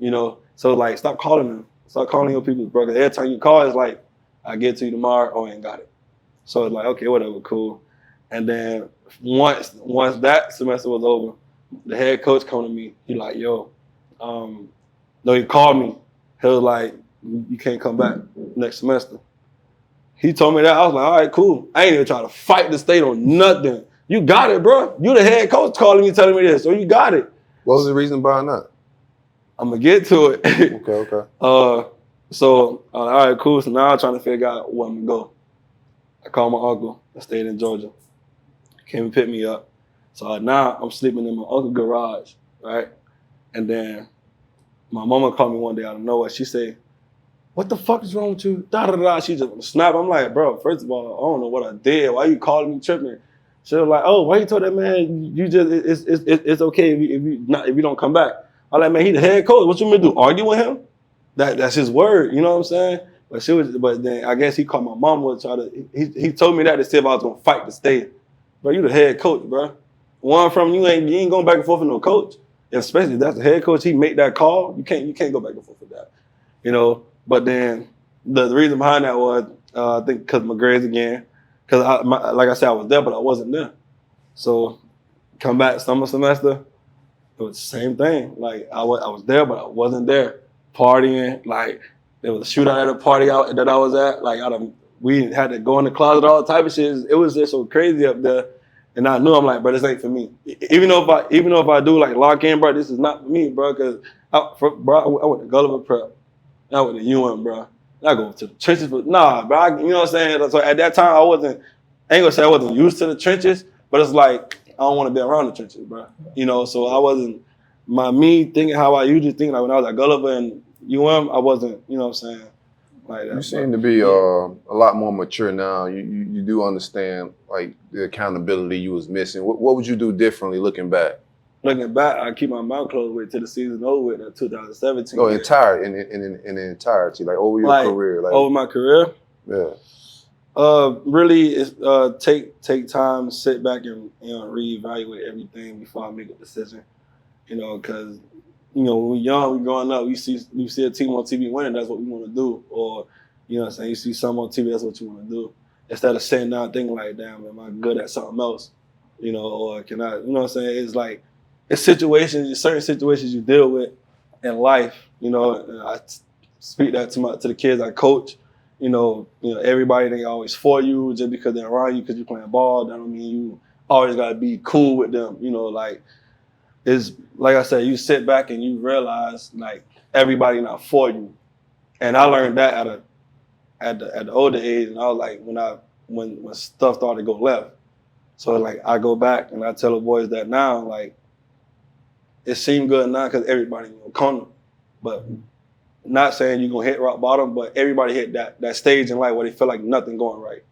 So, like, stop calling them. Stop calling your people's brother. Every time you call, it's like, I'll get to you tomorrow. Oh, I ain't got it. So, it's like, okay, whatever, cool. And then once that semester was over, the head coach came to me. He like, yo, he called me. He was like, you can't come back next semester. He told me that. I was like, all right, cool. I ain't even trying to fight the state on nothing. You got it, bro. You the head coach calling me, telling me this. So, you got it. What was the reason behind that? I'm gonna get to it. Okay. So all right, cool. So now I'm trying to figure out where I'm gonna go. I called my uncle. I stayed in Georgia. Came and picked me up. So now I'm sleeping in my uncle's garage, right? And then my mama called me one day out of nowhere. She said, "What the fuck is wrong with you?" Da da da. She just snap. I'm like, bro. First of all, I don't know what I did. Why you calling me tripping? She was like, "Oh, why you told that man? You just it's okay if you don't come back." I'm like, man, he the head coach. What you mean to do? Argue with him? That's his word. You know what I'm saying? But then I guess he called my mom was try to. He told me that to see if I was gonna fight to stay. Bro, you the head coach, bro. One from you ain't going back and forth with no coach. Especially if that's the head coach. He make that call. You can't go back and forth with that. But then the reason behind that was I think because my grades again. Because like I said, I was there, but I wasn't there. So come back summer semester. It was the same thing. Like I was there, but I wasn't there. Partying, like there was a shootout at a party that I was at. Like we had to go in the closet, all type of shit. It was just so crazy up there. And I knew I'm like, bro, this ain't for me. Even though if I do like lock in, bro, this is not for me, bro. Cause I went to Gulliver Prep. I went to UN, bro. I go to the trenches, but nah, bro. You know what I'm saying? So at that time, I ain't gonna say I wasn't used to the trenches, but it's like I don't want to be around the trenches, bro. You know, so I wasn't me thinking how I usually think. Like when I was at Gulliver and UM, I wasn't. You know what I'm saying? Like that, you seem to be a lot more mature now. You do understand like the accountability you was missing. What would you do differently looking back? Looking back, I keep my mouth closed with till the season over with in 2017. No, in the entirety, like over your career, like over my career. Yeah. Really, it's take time, sit back and reevaluate everything before I make a decision. You know, because when we're young, we're growing up, we see a team on TV winning, that's what we want to do. Or, you know what I'm saying, you see something on TV, that's what you want to do. Instead of sitting down thinking like, damn, am I good at something else? You know, or can I, you know what I'm saying? It's like, it's certain situations you deal with in life, you know, and I speak that to the kids I coach. You know, everybody ain't always for you just because they're around you because you're playing ball. That don't mean you always gotta be cool with them. You know, like it's like I said, you sit back and you realize like everybody not for you. And I learned that at the older age, and I was like when stuff started to go left. So like I go back and I tell the boys that now, like it seemed good now because everybody come, but not saying you're gonna hit rock bottom, but everybody hit that stage in life where they feel like nothing going right.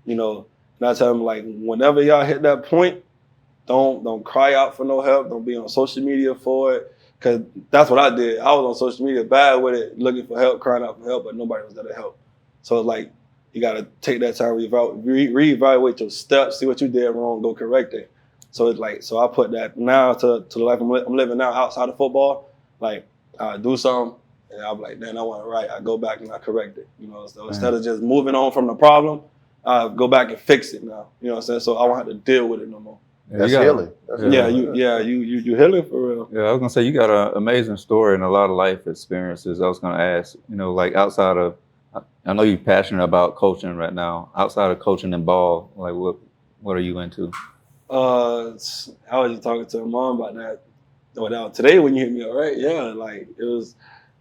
You know, and I tell them like whenever y'all hit that point, don't cry out for no help. Don't be on social media for it, because that's what I did. I was on social media bad with it, looking for help, crying out for help, but nobody was there to help. So it's like you gotta take that time, reevaluate your steps, see what you did wrong, go correct it. So it's like, so I put that now to the life I'm living now outside of football. Like I do something and I'm like, man, I want it right. I go back and I correct it. You know, so instead of just moving on from the problem, I go back and fix it now. You know what I'm saying? So I won't have to deal with it no more. That's healing. You healing for real. Yeah, I was gonna say you got an amazing story and a lot of life experiences. I was gonna ask, like outside of, I know you're passionate about coaching right now. Outside of coaching and ball, like what are you into? I was just talking to my mom about that. Today when you hit me up, right? Yeah, like it was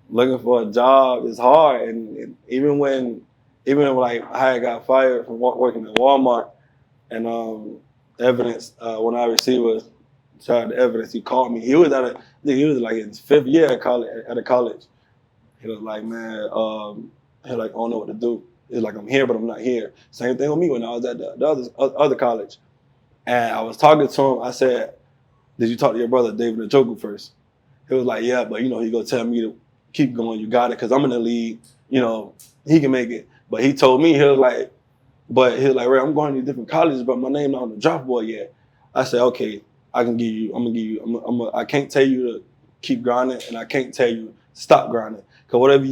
looking for a job is hard, and even when like I got fired from working at Walmart, and evidence when I received was child evidence, he called me. He was like in his 5th year at college. He was like, man, he like I don't know what to do. It's like I'm here, but I'm not here. Same thing with me when I was at the other college. And I was talking to him. I said, did you talk to your brother, David Njoku, first? He was like, yeah, but he gonna tell me to keep going. You got it, because I'm in the league. He can make it. But he told me, he was like, Ray, I'm going to different colleges, but my name not on the draft board yet. I said, okay, I can't tell you to keep grinding, and I can't tell you to stop grinding. Because whatever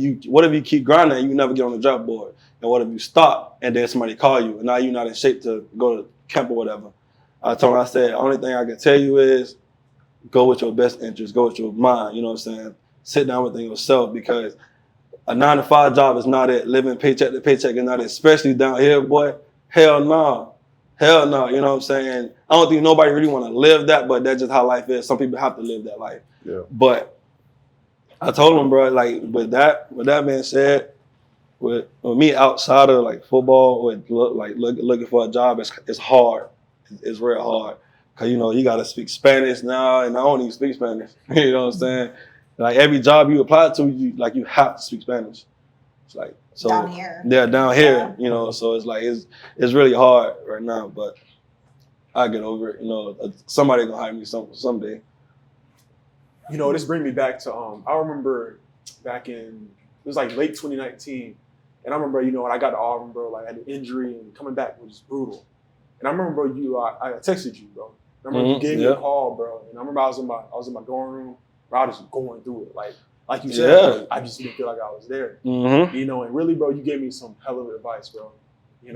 you keep grinding, you never get on the draft board. And what if you stop and then somebody call you and now you're not in shape to go to camp or whatever? I told him, I said, only thing I can tell you is go with your best interest, go with your mind, you know what I'm saying? Sit down within yourself, because a 9-to-5 job is not it. Living paycheck to paycheck is not it, especially down here, boy. Hell no. Hell no, you know what I'm saying? I don't think nobody really want to live that, but that's just how life is. Some people have to live that life. Yeah. But I told him, bro, like with that being said, with me outside of like football, looking for a job, it's hard. It's real hard. Cause you gotta speak Spanish now, and I don't even speak Spanish. You know what I'm saying? Like every job you apply to, you have to speak Spanish. It's like so down here. Yeah, down here. So it's like it's really hard right now, but I get over it. Somebody gonna hire me someday. This brings me back to I remember back in, it was like late 2019, and I remember when I got to Auburn, bro, like I had an injury and coming back was brutal. And I remember, bro, I texted you, bro. I remember you gave me a call, bro. And I remember I was in my dorm room, bro. I was just going through it, like you said, bro, I just didn't feel like I was there. Mm-hmm. And really, bro, you gave me some hell of advice, bro. And,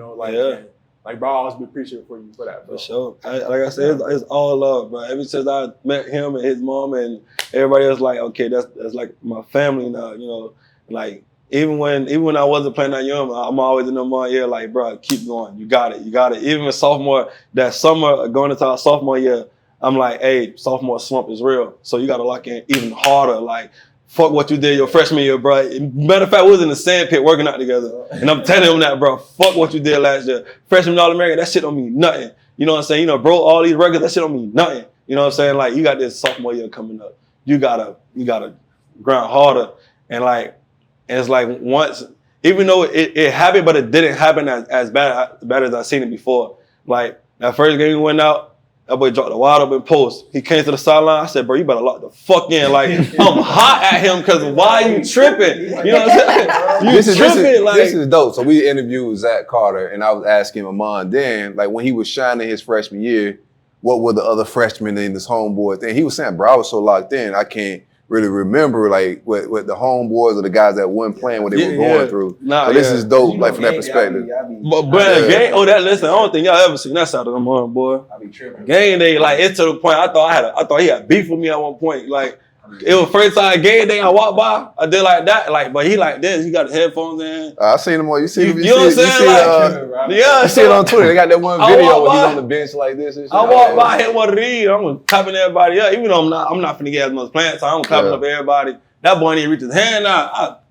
bro, I always be appreciative for you for that, bro. For sure. Like I said, it's all love, bro. Ever since I met him and his mom and everybody else, like, okay, that's like my family now, like even when I wasn't playing that young, I'm always in my ear like, bro, keep going. You got it. Even that summer going into our sophomore year, I'm like, hey, sophomore slump is real. So you got to lock in even harder. Like, fuck what you did your freshman year, bro. Matter of fact, we was in the sand pit working out together. And I'm telling him that, bro, fuck what you did last year. Freshman All-American, that shit don't mean nothing. You know what I'm saying? Bro, all these records, that shit don't mean nothing. You know what I'm saying? Like, you got this sophomore year coming up. You gotta grind harder. And it's like once, even though it happened, but it didn't happen as bad as I seen it before. Like, that first game we went out, that boy dropped a wide open post. He came to the sideline. I said, bro, you better lock the fuck in. Like, I'm hot at him because why are you tripping? You know what I'm saying? This is dope. So we interviewed Zach Carter, and I was asking Amon then, like when he was shining his freshman year, what were the other freshmen in this homeboy thing? He was saying, bro, I was so locked in, I can't really remember like what the homeboys or the guys that weren't playing, what they were going through. So this is dope, like from that perspective. But game, listen, I don't think y'all ever seen that side of the morning, boy. I be tripping. Game day, like it's to the point I thought he had beef with me at one point. Like it was first time game day I walked by, I did like that, like but he like this, he got the headphones in. I seen him on. You see what I'm saying? You see it on Twitter. They got that one video where he's on the bench like this. And shit. I walk by, hit one of these. I'm clapping everybody up, even though I'm not finna get as much playing time. I'm clapping up everybody. That boy didn't reach his hand out.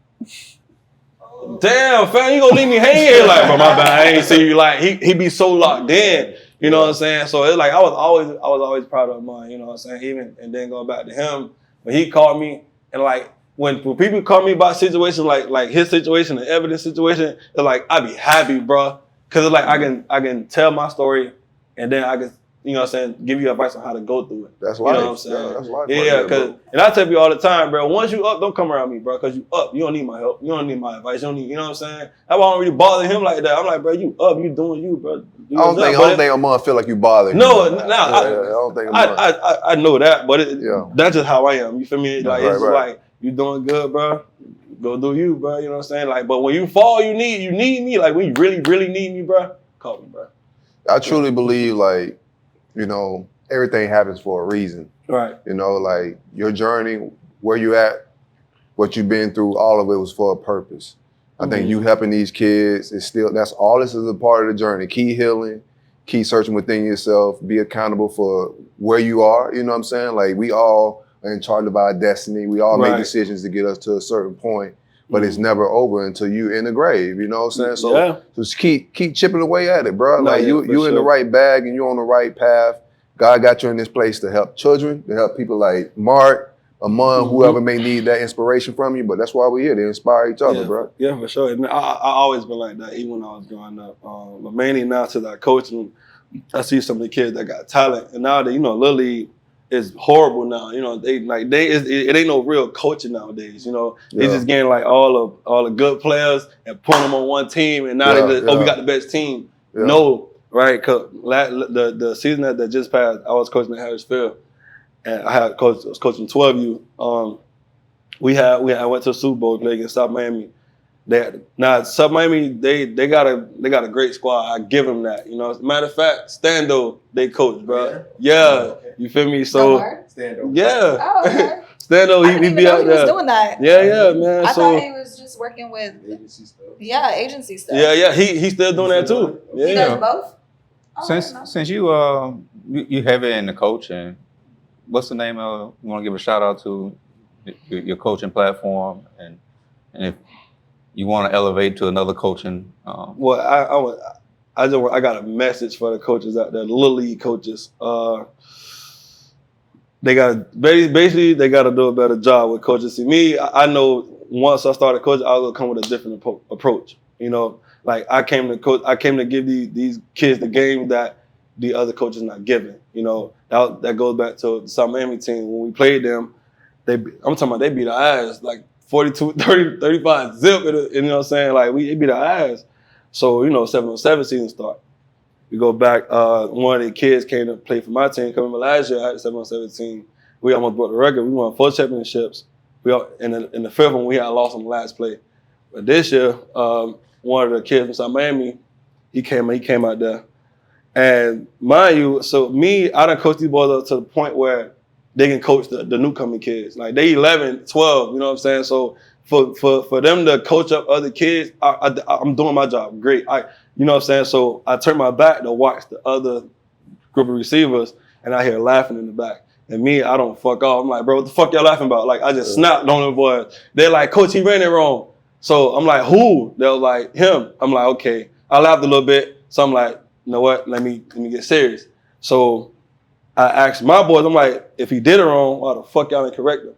Damn, fam, you gonna leave me hanging here? Like, bro, my bad. I ain't see you. Like, he be so locked in. You know what I'm saying? So it's like I was always proud of mine. You know what I'm saying? Even and then going back to him, when he called me and like when people call me about situations like his situation, the evidence situation, it's like I be happy, bro, because it's like I can tell my story and then I can, you know what I'm saying, give you advice on how to go through it. That's life. You know what I'm saying? Yeah, that's life. Yeah, because and I tell you all the time, bro. Once you up, don't come around me, bro. Because you up, you don't need my help. You don't need my advice. You don't need, you know what I'm saying? That's why I don't really bother him like that. I'm like, bro, you up, you doing you, bro. I don't think I'm gonna feel like you bother him. No, I don't think I know that, but that's just how I am. You feel me? Like it's just like you doing good, bro. Go do you, bro. You know what I'm saying? Like, but when you fall, you need me. Like when you really need me, bro, call me, bro. I truly believe, like, you know, everything happens for a reason. Right. You know, like your journey, where you at, what you've been through, all of it was for a purpose. I think you helping these kids is still, that's all this is a part of the journey. Keep healing, keep searching within yourself, be accountable for where you are. You know what I'm saying? Like we all are in charge of our destiny. We all make decisions to get us to a certain point, but it's never over until you in the grave. You know what I'm saying? So just keep chipping away at it, bro. Like you in the right bag and you on the right path. God got you in this place to help children, to help people like Mark, Amon, whoever may need that inspiration from you. But that's why we're here, to inspire each other, bro. Yeah, for sure. And I always been like that, even when I was growing up. But mainly now to that coaching, I see some of the kids that got talent. And now that, you know, Little League is horrible now. You know, it ain't no real coaching nowadays. You know, they just getting like all the good players and putting them on one team. And now they just, we got the best team. Yeah. No. Right, cause the season that just passed, I was coaching at Harrisfield, and I was coaching 12U. I went to the Super Bowl play against South Miami. South Miami, they got a great squad. I give them that. You know, as a matter of fact, Stando, they coach, bro. Yeah, you feel me? So Stando. Yeah. Oh, okay. Stando, he be out there. He was doing that. Yeah, man. I thought he was just working with agency stuff. Yeah. He's still doing that too. Yeah. He does both. Since you heavy in the coaching, what's the name of, you want to give a shout out to your coaching platform, and if you want to elevate to another coaching? Well, I got a message for the coaches out there, the Little League coaches. They got they got to do a better job with coaching. See, me, I know once I started coaching, I was gonna come with a different approach. You know. Like I came to give these kids the game that the other coaches not giving. You know, that goes back to the South Miami team. When we played them, I'm talking about they beat our ass like 42, 30, 35 zip. You know what I'm saying? Like they beat our ass. So, you know, 7-on-7 season start. We go back, one of the kids came to play for my team, coming last year at 7-on-7 team. We almost broke the record. We won 4 championships. In the 5th one, we had lost on the last play. But this year, one of the kids from South Miami, he came out there. And mind you, so me, I done coached these boys up to the point where they can coach the newcomer kids. Like they 11, 12, you know what I'm saying? So for them to coach up other kids, I'm doing my job great. You know what I'm saying? So I turn my back to watch the other group of receivers, and I hear laughing in the back. And me, I don't fuck off. I'm like, bro, what the fuck y'all laughing about? Like, I just snapped on them boys. They're like, coach, he ran it wrong. So I'm like, who? They're like, him. I'm like, okay. I laughed a little bit. So I'm like, you know what? Let me get serious. So I asked my boys, I'm like, if he did it wrong, why the fuck y'all didn't correct him?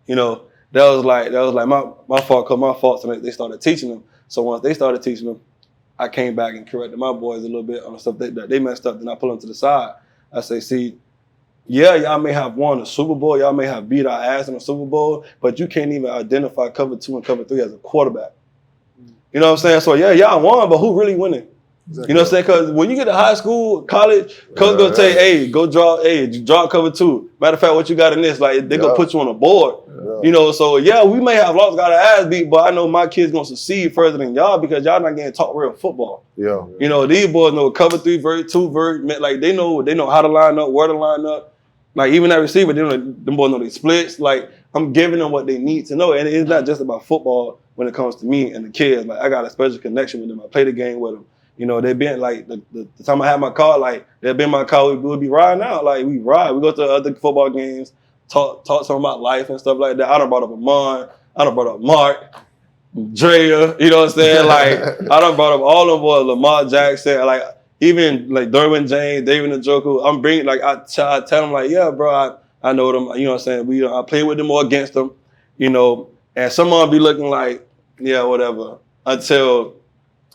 You know, that was like my fault, cause my fault. So they started teaching them. So once they started teaching them, I came back and corrected my boys a little bit on the stuff that they messed up. Then I pull them to the side. I say, see, yeah, y'all may have won the Super Bowl, y'all may have beat our ass in the Super Bowl, but you can't even identify cover 2 and cover 3 as a quarterback. You know what I'm saying? So yeah, y'all won, but who really winning? Exactly. You know what I'm saying? Because when you get to high school, college, coach gonna tell you, hey, go draw cover 2. Matter of fact, what you got in this, like they gonna put you on a board. You know, so yeah, we may have lost, got our ass beat, but I know my kids gonna succeed further than y'all because y'all not getting taught real football. Yeah. You know, these boys know cover 3, vert 2, vert, like they know how to line up, where to line up. Like even that receiver, them boys know they splits. Like I'm giving them what they need to know, and it's not just about football when it comes to me and the kids. Like I got a special connection with them. I play the game with them. You know, they've been like the time I had my car, like they've been my car. We would be riding out, like we ride. We go to other football games, talk something about life and stuff like that. I done brought up Amon, I done brought up Mark, Drea. You know what I'm saying? Like I done brought up all of them boys, Lamar Jackson, like. Even like Derwin James, David Njoku, I'm bringing like I tell them like, yeah, bro, I know them. You know what I'm saying? I play with them or against them, you know. And some of them be looking like, yeah, whatever. Until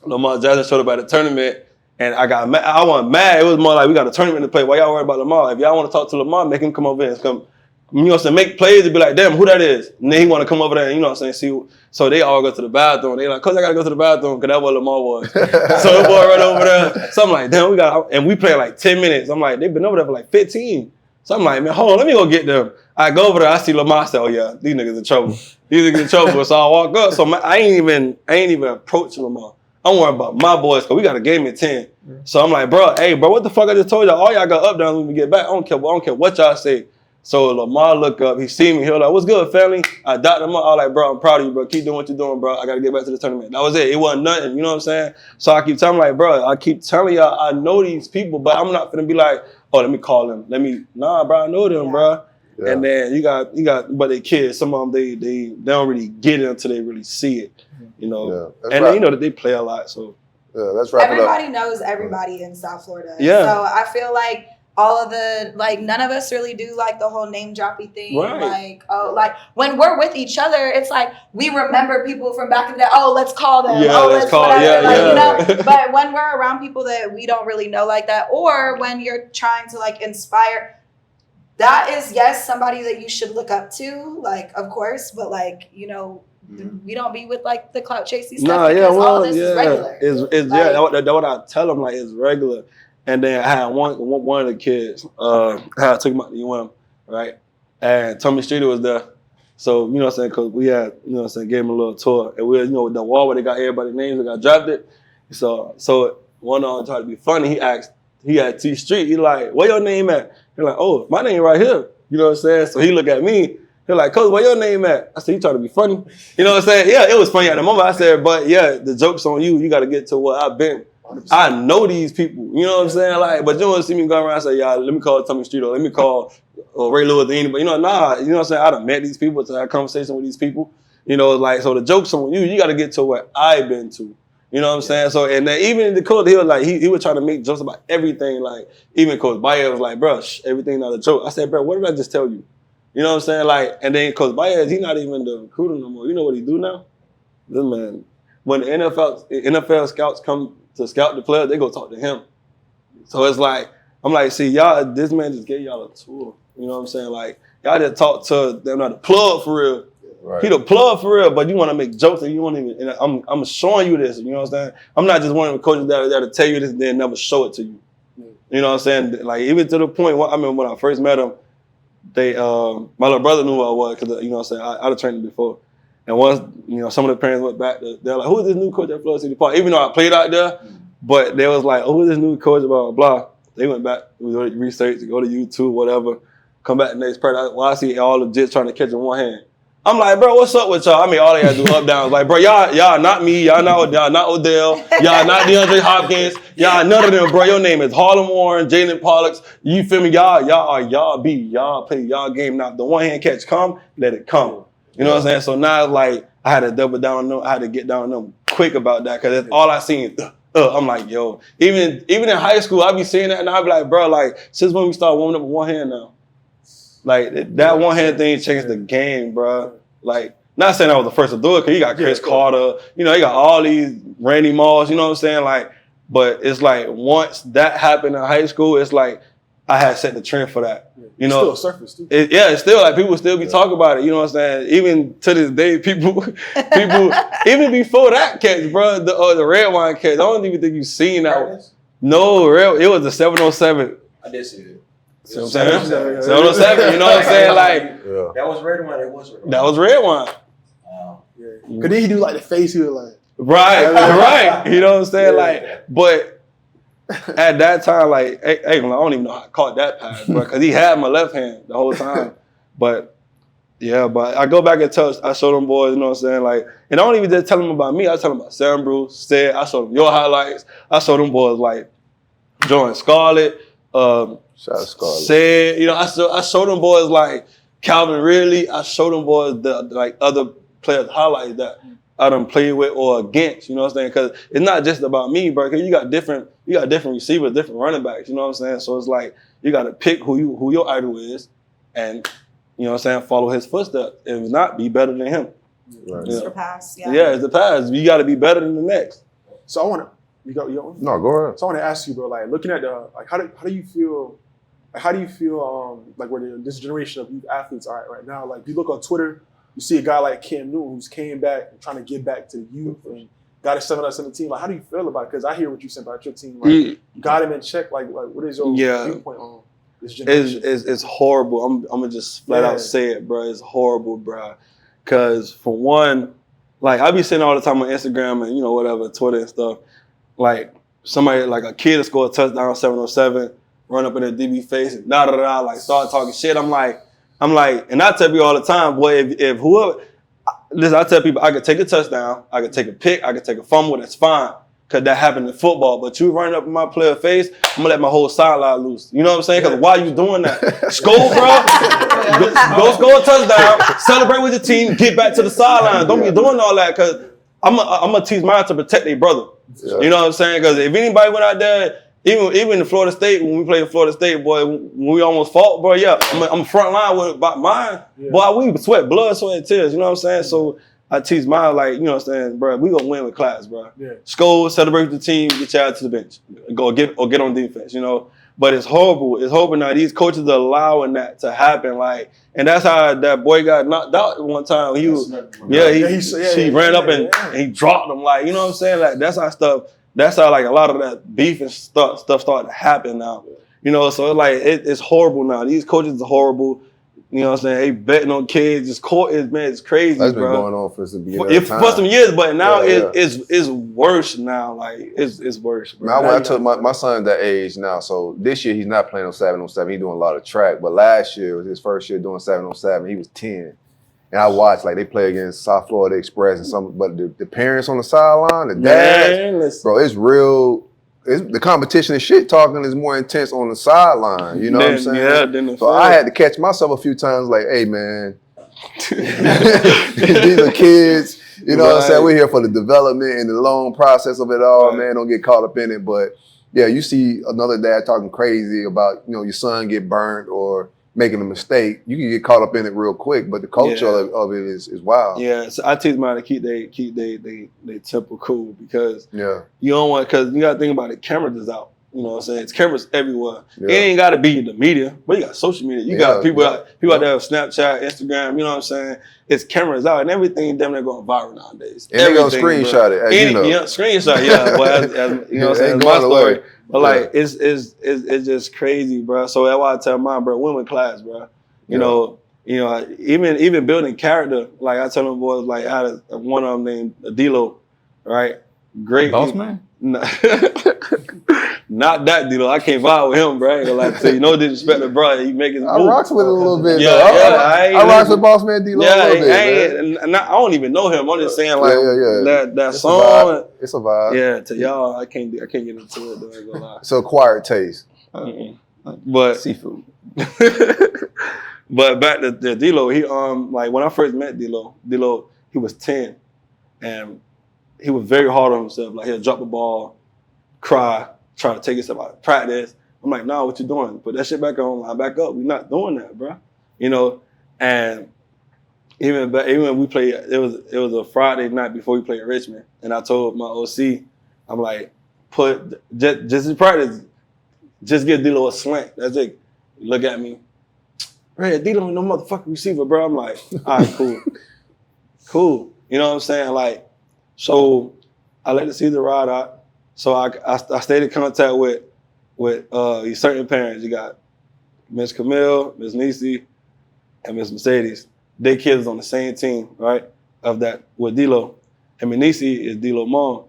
Lamar Jackson showed up at the tournament, and I got mad. I wasn't mad. It was more like we got a tournament to play. Why y'all worried about Lamar? If y'all want to talk to Lamar, make him come over here and come. You know what I'm saying? Make plays and be like, damn, who that is? And then he want to come over there and, you know what I'm saying, see. So they all go to the bathroom. They like, cause I got to go to the bathroom because that's what Lamar was. So the boy right over there. So I'm like, damn, and we play like 10 minutes. I'm like, they've been over there for like 15. So I'm like, man, hold on, let me go get them. I go over there, I see Lamar, I say, oh yeah, these niggas in trouble. These niggas in trouble. So I walk up. So I ain't even approaching Lamar. I'm worried about my boys because we got a game at 10. So I'm like, bro, what the fuck I just told y'all? All y'all got up down when we get back. I don't care what y'all say. So Lamar look up, he see me, he was like, what's good, family? I docked him up. I was like, bro, I'm proud of you, bro. Keep doing what you're doing, bro. I got to get back to the tournament. That was it. It wasn't nothing, you know what I'm saying? So I keep telling like, bro, I keep telling y'all I know these people, but I'm not going to be like, oh, let me call them. Nah, bro, I know them, bro. Yeah. And then you got, but they kids, some of them, they don't really get it until they really see it, you know? Yeah, and then, you know that they play a lot, so. Yeah, let's wrap it up. Everybody knows everybody in South Florida. Yeah. So I feel like all of none of us really do like the whole name droppy thing. Right. Like when we're with each other, it's like we remember people from back in the day. Oh, let's call them. Yeah, let's call them. Yeah, you know? But when we're around people that we don't really know like that, or when you're trying to like inspire, that is, yes, somebody that you should look up to, like, of course, but like, you know, we don't be with like the clout chasing stuff because all of this is regular. It's like, that's what I tell them, like it's regular. And then I had one of the kids, I took him out to UM, right? And Tommy Streeter was there. So, you know what I'm saying, because we had, you know what I'm saying, gave him a little tour. And we, you know, the wall where they got everybody's names that got drafted. So one of them tried to be funny. He had T Street. He like, where your name at? He's like, oh, my name right here. You know what I'm saying? So he looked at me. He's like, Coach, where your name at? I said, you trying to be funny? You know what I'm saying? Yeah, it was funny at the moment. I said, but yeah, the joke's on you. You got to get to what I've been. 100%. I know these people, you know what I'm saying? Like, but you don't see me go around and say, yeah, let me call Tommy Street or let me call Ray Lewis or anybody. You know, nah, you know what I'm saying? I done met these people to have conversation with these people. You know, like, so the joke's on you. You got to get to what I've been to. You know what I'm saying? So, and then even the coach, he was like, he was trying to make jokes about everything. Like, even Coach Baez was like, bro, everything not a joke. I said, bro, what did I just tell you? You know what I'm saying? Like, and then Coach Baez, he's not even the recruiter no more. You know what he do now? This man, when the NFL scouts come to scout the player, they go talk to him. So it's like, I'm like, see, y'all, this man just gave y'all a tour. You know what I'm saying? Like, y'all just talk to them, not the plug for real. Right. He the plug for real, but you want to make jokes and you want to even, and I'm showing you this, you know what I'm saying? I'm not just one of the coaches that'll tell you this and then never show it to you. You know what I'm saying? Like, even to the point, I mean, when I first met him, my little brother knew who I was because, you know what I'm saying, I'd have trained him before. And once, you know, some of the parents went back, they're like, who is this new coach at Florida City Park? Even though I played out there, but they was like, oh, who is this new coach, blah, blah, blah. They went back, we go to research, go to YouTube, whatever, come back the next part. I see all the jits trying to catch in one hand. I'm like, bro, what's up with y'all? I mean, all they gotta do up down. Like, bro, y'all not me. Y'all not Odell. Y'all not DeAndre Hopkins. Y'all none of them, bro. Your name is Harlem Warren, Jalen Pollux. You feel me? Y'all be. Y'all play y'all game. Now, the one hand catch come, let it come. You know what I'm saying? So now it's like, I had to double down on them. I had to get down on them quick about that because that's all I seen. I'm like, yo, even in high school, I be seeing that and I be like, bro, like, since when we start warming up with one hand now? Like, that one hand thing changed the game, bro. Like, not saying I was the first to do it, because you got Chris Carter, you know, you got all these Randy Moss, you know what I'm saying? Like, but it's like, once that happened in high school, it's like, I had set the trend for that. You know, still surface too. It's still like people still be talking about it. You know what I'm saying? Even to this day, people, even before that catch, bro, the red wine catch. I don't even think you've seen that. No, it was the 707. I did see it. 707. You know what I'm saying? Like that was red wine. It was red wine. that was red wine. Cause then he do like the face. He was like, right. You know what I'm saying? Like, but. At that time, like, I don't even know how I caught that pass, bro, because he had my left hand the whole time. But I go back and I show them boys, you know what I'm saying? Like, and I don't even just tell them about me. I tell them about Sam Bruce, Sid. I show them your highlights. I show them boys like Jordan Scarlett, shout out Scarlett. Sid. You know, I show them boys like Calvin Ridley. I show them boys the like other players' highlights that I done played with or against, you know what I'm saying? Because it's not just about me, bro. Because you got different receivers, different running backs, you know what I'm saying? So it's like you got to pick who your idol is, and you know what I'm saying, follow his footsteps. If not, be better than him. Right. It's the pass, Yeah, it's the pass. You got to be better than the next. so I want to. You got one? No, go ahead. So I want to ask you, bro. Like looking at the like, how do you feel? Like, how do you feel? Like where this generation of youth athletes are at right now? Like you look on Twitter. You see a guy like Cam Newton who's came back and trying to give back to the youth and got a 7-on-17. Like, how do you feel about it? Because I hear what you said about your team. Like, you got him in check. Like what is your viewpoint on this generation? It's horrible. I'm gonna just flat out say it, bro. It's horrible, bro. Because for one, like I be saying all the time on Instagram and you know whatever, Twitter and stuff. Like somebody like a kid that scored a touchdown 707, run up in their DB face and like start talking shit. I'm like, and I tell people all the time, boy, if whoever, listen, I tell people I could take a touchdown, I could take a pick, I could take a fumble, that's fine, because that happened in football. But you running up in my player face, I'm going to let my whole sideline loose. You know what I'm saying? Because why you doing that? Score, bro. Go score a touchdown, celebrate with your team, get back to the sideline. Don't be doing all that, because I'm going to teach mine to protect their brother. Yeah. You know what I'm saying? Because if anybody went out there, even in Florida State, when we played in Florida State, boy, when we almost fought, bro, I'm front line with about mine. Yeah. Boy, we sweat blood, sweat, and tears, you know what I'm saying? So I teach mine, like, you know what I'm saying, bro, we gonna win with class, bro. Yeah. Score, celebrate with the team, get you out to the bench. Get on defense, you know? But it's horrible. It's horrible now. These coaches are allowing that to happen, like, and that's how that boy got knocked out one time. He ran up and he dropped him, like, you know what I'm saying? Like, that's how like a lot of that beef and stuff started to happen now. You know, so it's horrible now. These coaches are horrible. You know what I'm saying? They betting on kids. It's crazy, That's bro. been going on for some years. For some years, but now it's worse now. Like it's worse. Bro. Now I took my son that age now, so this year he's not playing on 7-on-7. He's doing a lot of track. But last year was his first year doing 7-on-7. He was 10. And I watched, like, they play against South Florida Express but the parents on the sideline, the dads, bro, it's real. The competition and shit talking is more intense on the sideline. You know what I'm saying? Yeah, so I had to catch myself a few times, like, hey, man, these are kids. You know what I'm saying? We're here for the development and the long process of it all, man. Don't get caught up in it. But, yeah, you see another dad talking crazy about, you know, your son get burnt or making a mistake, you can get caught up in it real quick, but the culture of it is wild. Yeah, so I teach mine to keep they temper cool because you don't want, because you got to think about it, cameras is out. You know what I'm saying? It's cameras everywhere. Yeah. It ain't got to be the media, but you got social media. You got people out there with Snapchat, Instagram, you know what I'm saying? It's cameras out and everything damn near going viral nowadays. And they gonna screenshot it, as you know. Yeah, screenshot, yeah. Well, you know what I'm saying? It's my story. But like, it's just crazy, bro. So that's why I tell mine, bro, win with class, bro. You know, even building character. Like I tell them boys, like I had one of them named Adilo, right? Great boss man. No. Not that D-Lo. I can't vibe with him, bro. I ain't gonna lie to you. No disrespect to bro. He making I rocks with it a little bit. Yeah, I rocks with Boss Man D-Lo a little bit, man. I don't even know him. I'm just saying, like, that it's song. It's a vibe. Yeah, to y'all, I can't get into it, though. I ain't gonna lie. It's an acquired taste. But Seafood. But back to D-Lo, he like when I first met D-Lo, he was 10, and he was very hard on himself. Like he'll drop the ball, cry, try to take himself out of practice. I'm like, nah, what you doing? Put that shit back on, line back up. We're not doing that, bro. You know, and even when we played, it was a Friday night before we played Richmond, and I told my OC, I'm like, just in practice, just give D-Lo a slant. That's it. Look at me. Hey, D-Lo ain't no motherfucking receiver, bro. I'm like, all right, cool. Cool. You know what I'm saying? Like, so I let the season ride out. So I stayed in contact with these certain parents. You got Miss Camille, Miss Nisi, and Miss Mercedes. Their kids on the same team, right? Of that with D-Lo. And Miss Nisi is D-Lo mom.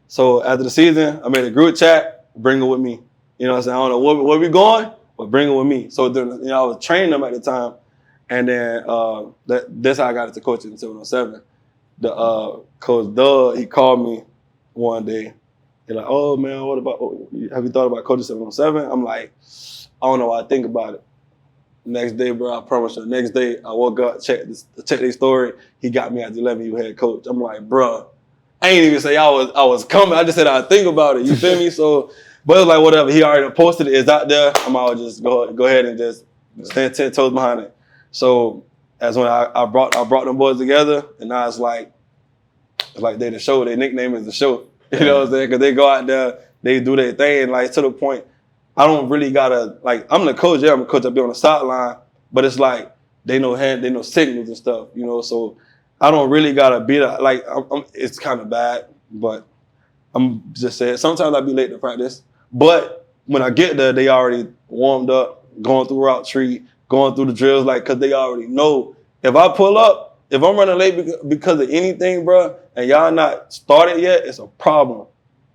So after the season, I made a group chat, bring her with me. You know what I'm saying? I don't know where we going, but bring her with me. So then, I was training them at the time. And then that's how I got into coaching in 707. The Coach Doug, he called me one day. He's like, oh man, have you thought about coaching 707? I'm like, I don't know what I think about it. Next day, bro, I promise you, next day I woke up, checked their story. He got me at the 11U head coach. I'm like, bro, I ain't even say I was coming. I just said I'd think about it. You feel me? So, but it was like, whatever. He already posted it. It's out there. I'm out just go ahead and just stand 10 toes behind it. So that's when I brought them boys together, and now it's like they the show. Their nickname is the show. You know what I'm saying? Because they go out there, they do their thing, like to the point. I don't really gotta I'm the coach. Yeah, I'm a coach. I be on the sideline, but it's like they know signals and stuff. You know, so I don't really gotta be like. It's kind of bad, but I'm just saying. Sometimes I be late to practice, but when I get there, they already warmed up, going through route tree, going through the drills, like, cause they already know if I pull up, if I'm running late because of anything, bro, and y'all not started yet, it's a problem,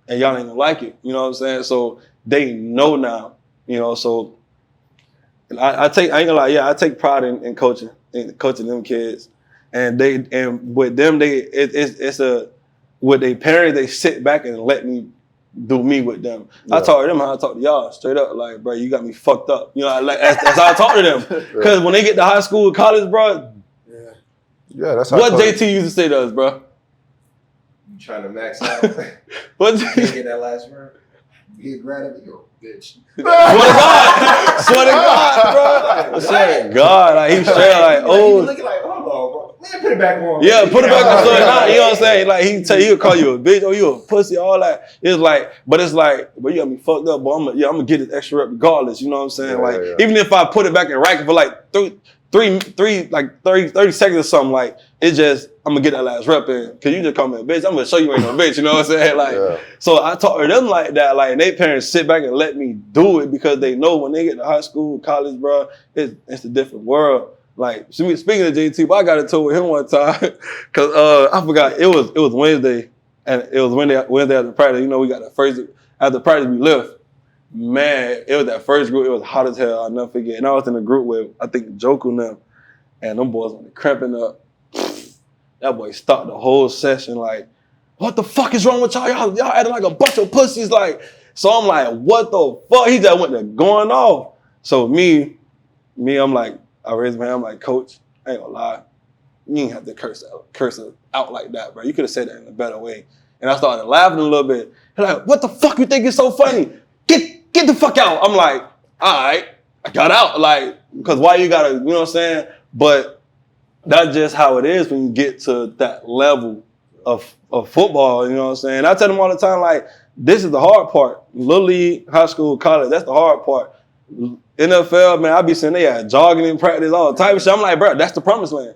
and y'all ain't gonna like it. You know what I'm saying? So they know now. You know, so I ain't gonna lie, yeah, I take pride in coaching them kids, and with them with their parents, they sit back and let me do me with them. Yeah. I talk to them how I talk to y'all, straight up, like, bro, you got me fucked up. You know, that's how I talk to them. Because when they get to high school, college, bro, yeah, that's how. What JT used to say to us, bro? You trying to max out? What? You get that last word? You get grad up, you a bitch. Swear to God, bro. Swear to God, like he straight like, oh. He looking like, hold on, bro. Man, put it back on. Yeah, put it back on. So now, you know what I'm saying? Like he'll call you a bitch or you a pussy, all that. It's like, but you got me fucked up, but I'm gonna get this extra rep regardless. You know what I'm saying? Even if I put it back in racket for like 30 seconds or something, like it's just I'm gonna get that last rep in. Cause you just call me a bitch, I'm gonna show you ain't no bitch. You know what I'm saying? Like, so I talk to them like that. Like, and their parents sit back and let me do it because they know when they get to high school, college, bro, it's a different world. Like, speaking of JT, but I got into it with him one time because I forgot it was Wednesday, and it was Wednesday after practice. You know, we got the first after practice we left. Man, it was that first group. It was hot as hell. I'll never forget. And I was in a group with I think Joker and them, and them boys were cramping up. That boy stopped the whole session like, "What the fuck is wrong with y'all? Y'all acting like a bunch of pussies." Like, so I'm like, "What the fuck?" He just went to going off. So me, I'm like. I raised my hand, I'm like, Coach, I ain't gonna lie. You ain't have to curse it out like that, bro. You could have said that in a better way. And I started laughing a little bit. He's like, what the fuck you think is so funny? Get the fuck out. I'm like, all right, I got out. Like, because why you gotta, you know what I'm saying? But that's just how it is when you get to that level of football, you know what I'm saying? I tell them all the time, like, this is the hard part. Little league, high school, college, that's the hard part. NFL, man, I be sitting there jogging in practice, all type of shit. I'm like, bro, that's the promised land.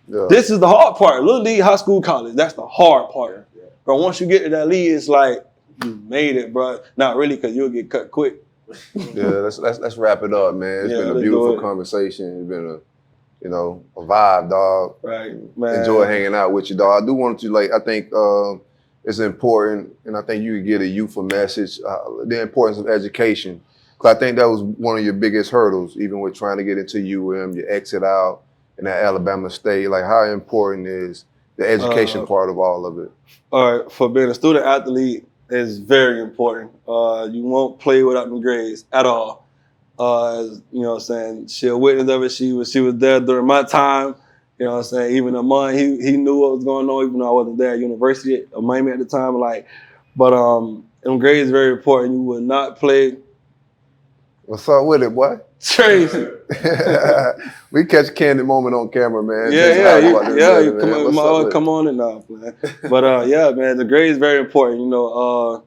Yeah. This is the hard part. Little league, high school, college, that's the hard part. Yeah. Bro, once you get to that league, it's like, you made it, bro. Not really, because you'll get cut quick. Yeah, let's wrap it up, man. It's been a beautiful conversation. It's been a vibe, dog. Right, man. Enjoy hanging out with you, dog. I do want to, like, I think it's important, and I think you could get a youth a message, the importance of education. Because I think that was one of your biggest hurdles, even with trying to get into UM, you exit out in that Alabama State. Like, how important is the education part of all of it? All right, for being a student athlete is very important. You won't play without the grades at all. You know what I'm saying? She a witness of it. She was there during my time. You know what I'm saying? Even Amon, he knew what was going on, even though I wasn't there at University of Miami at the time. But them grades is very important. You will not play. What's up with it, boy? Crazy. We catch a candid moment on camera, man. Come on and off, man. But yeah, man, the grades is very important. You know,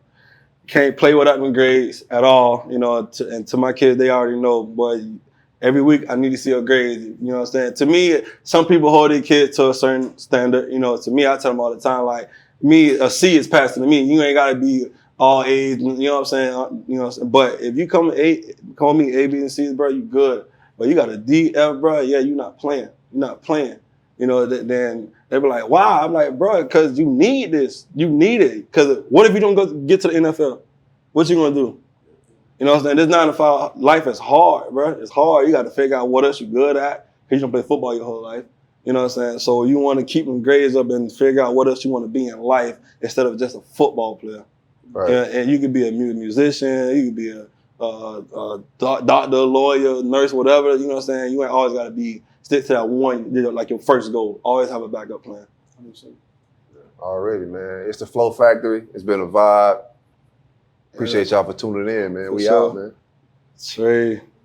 can't play without them grades at all. You know, and to my kids, they already know, boy. Every week, I need to see a grade. You know what I'm saying? To me, some people hold their kids to a certain standard. You know, to me, I tell them all the time, like, me, a C is passing to me. You ain't got to be all A's. You know what I'm saying? You know what I'm saying? But if you call me A, B, and C's, bro, you good. But you got a D, F, bro, yeah, you're not playing. You're not playing. You know, then they be like, wow. I'm like, bro, because you need this. You need it. Because what if you don't get to the NFL? What you going to do? You know what I'm saying? This 9 to 5 life is hard, bro. It's hard. You got to figure out what else you're good at. Because you don't play football your whole life. You know what I'm saying? So you want to keep them grades up and figure out what else you want to be in life instead of just a football player. Right. And you could be a musician. You could be a doctor, lawyer, nurse, whatever. You know what I'm saying? You ain't always got to stick to that one, like your first goal. Always have a backup plan. Already, man. It's the Flo Factory. It's been a vibe. Appreciate y'all for tuning in, man. We out, man. Trey.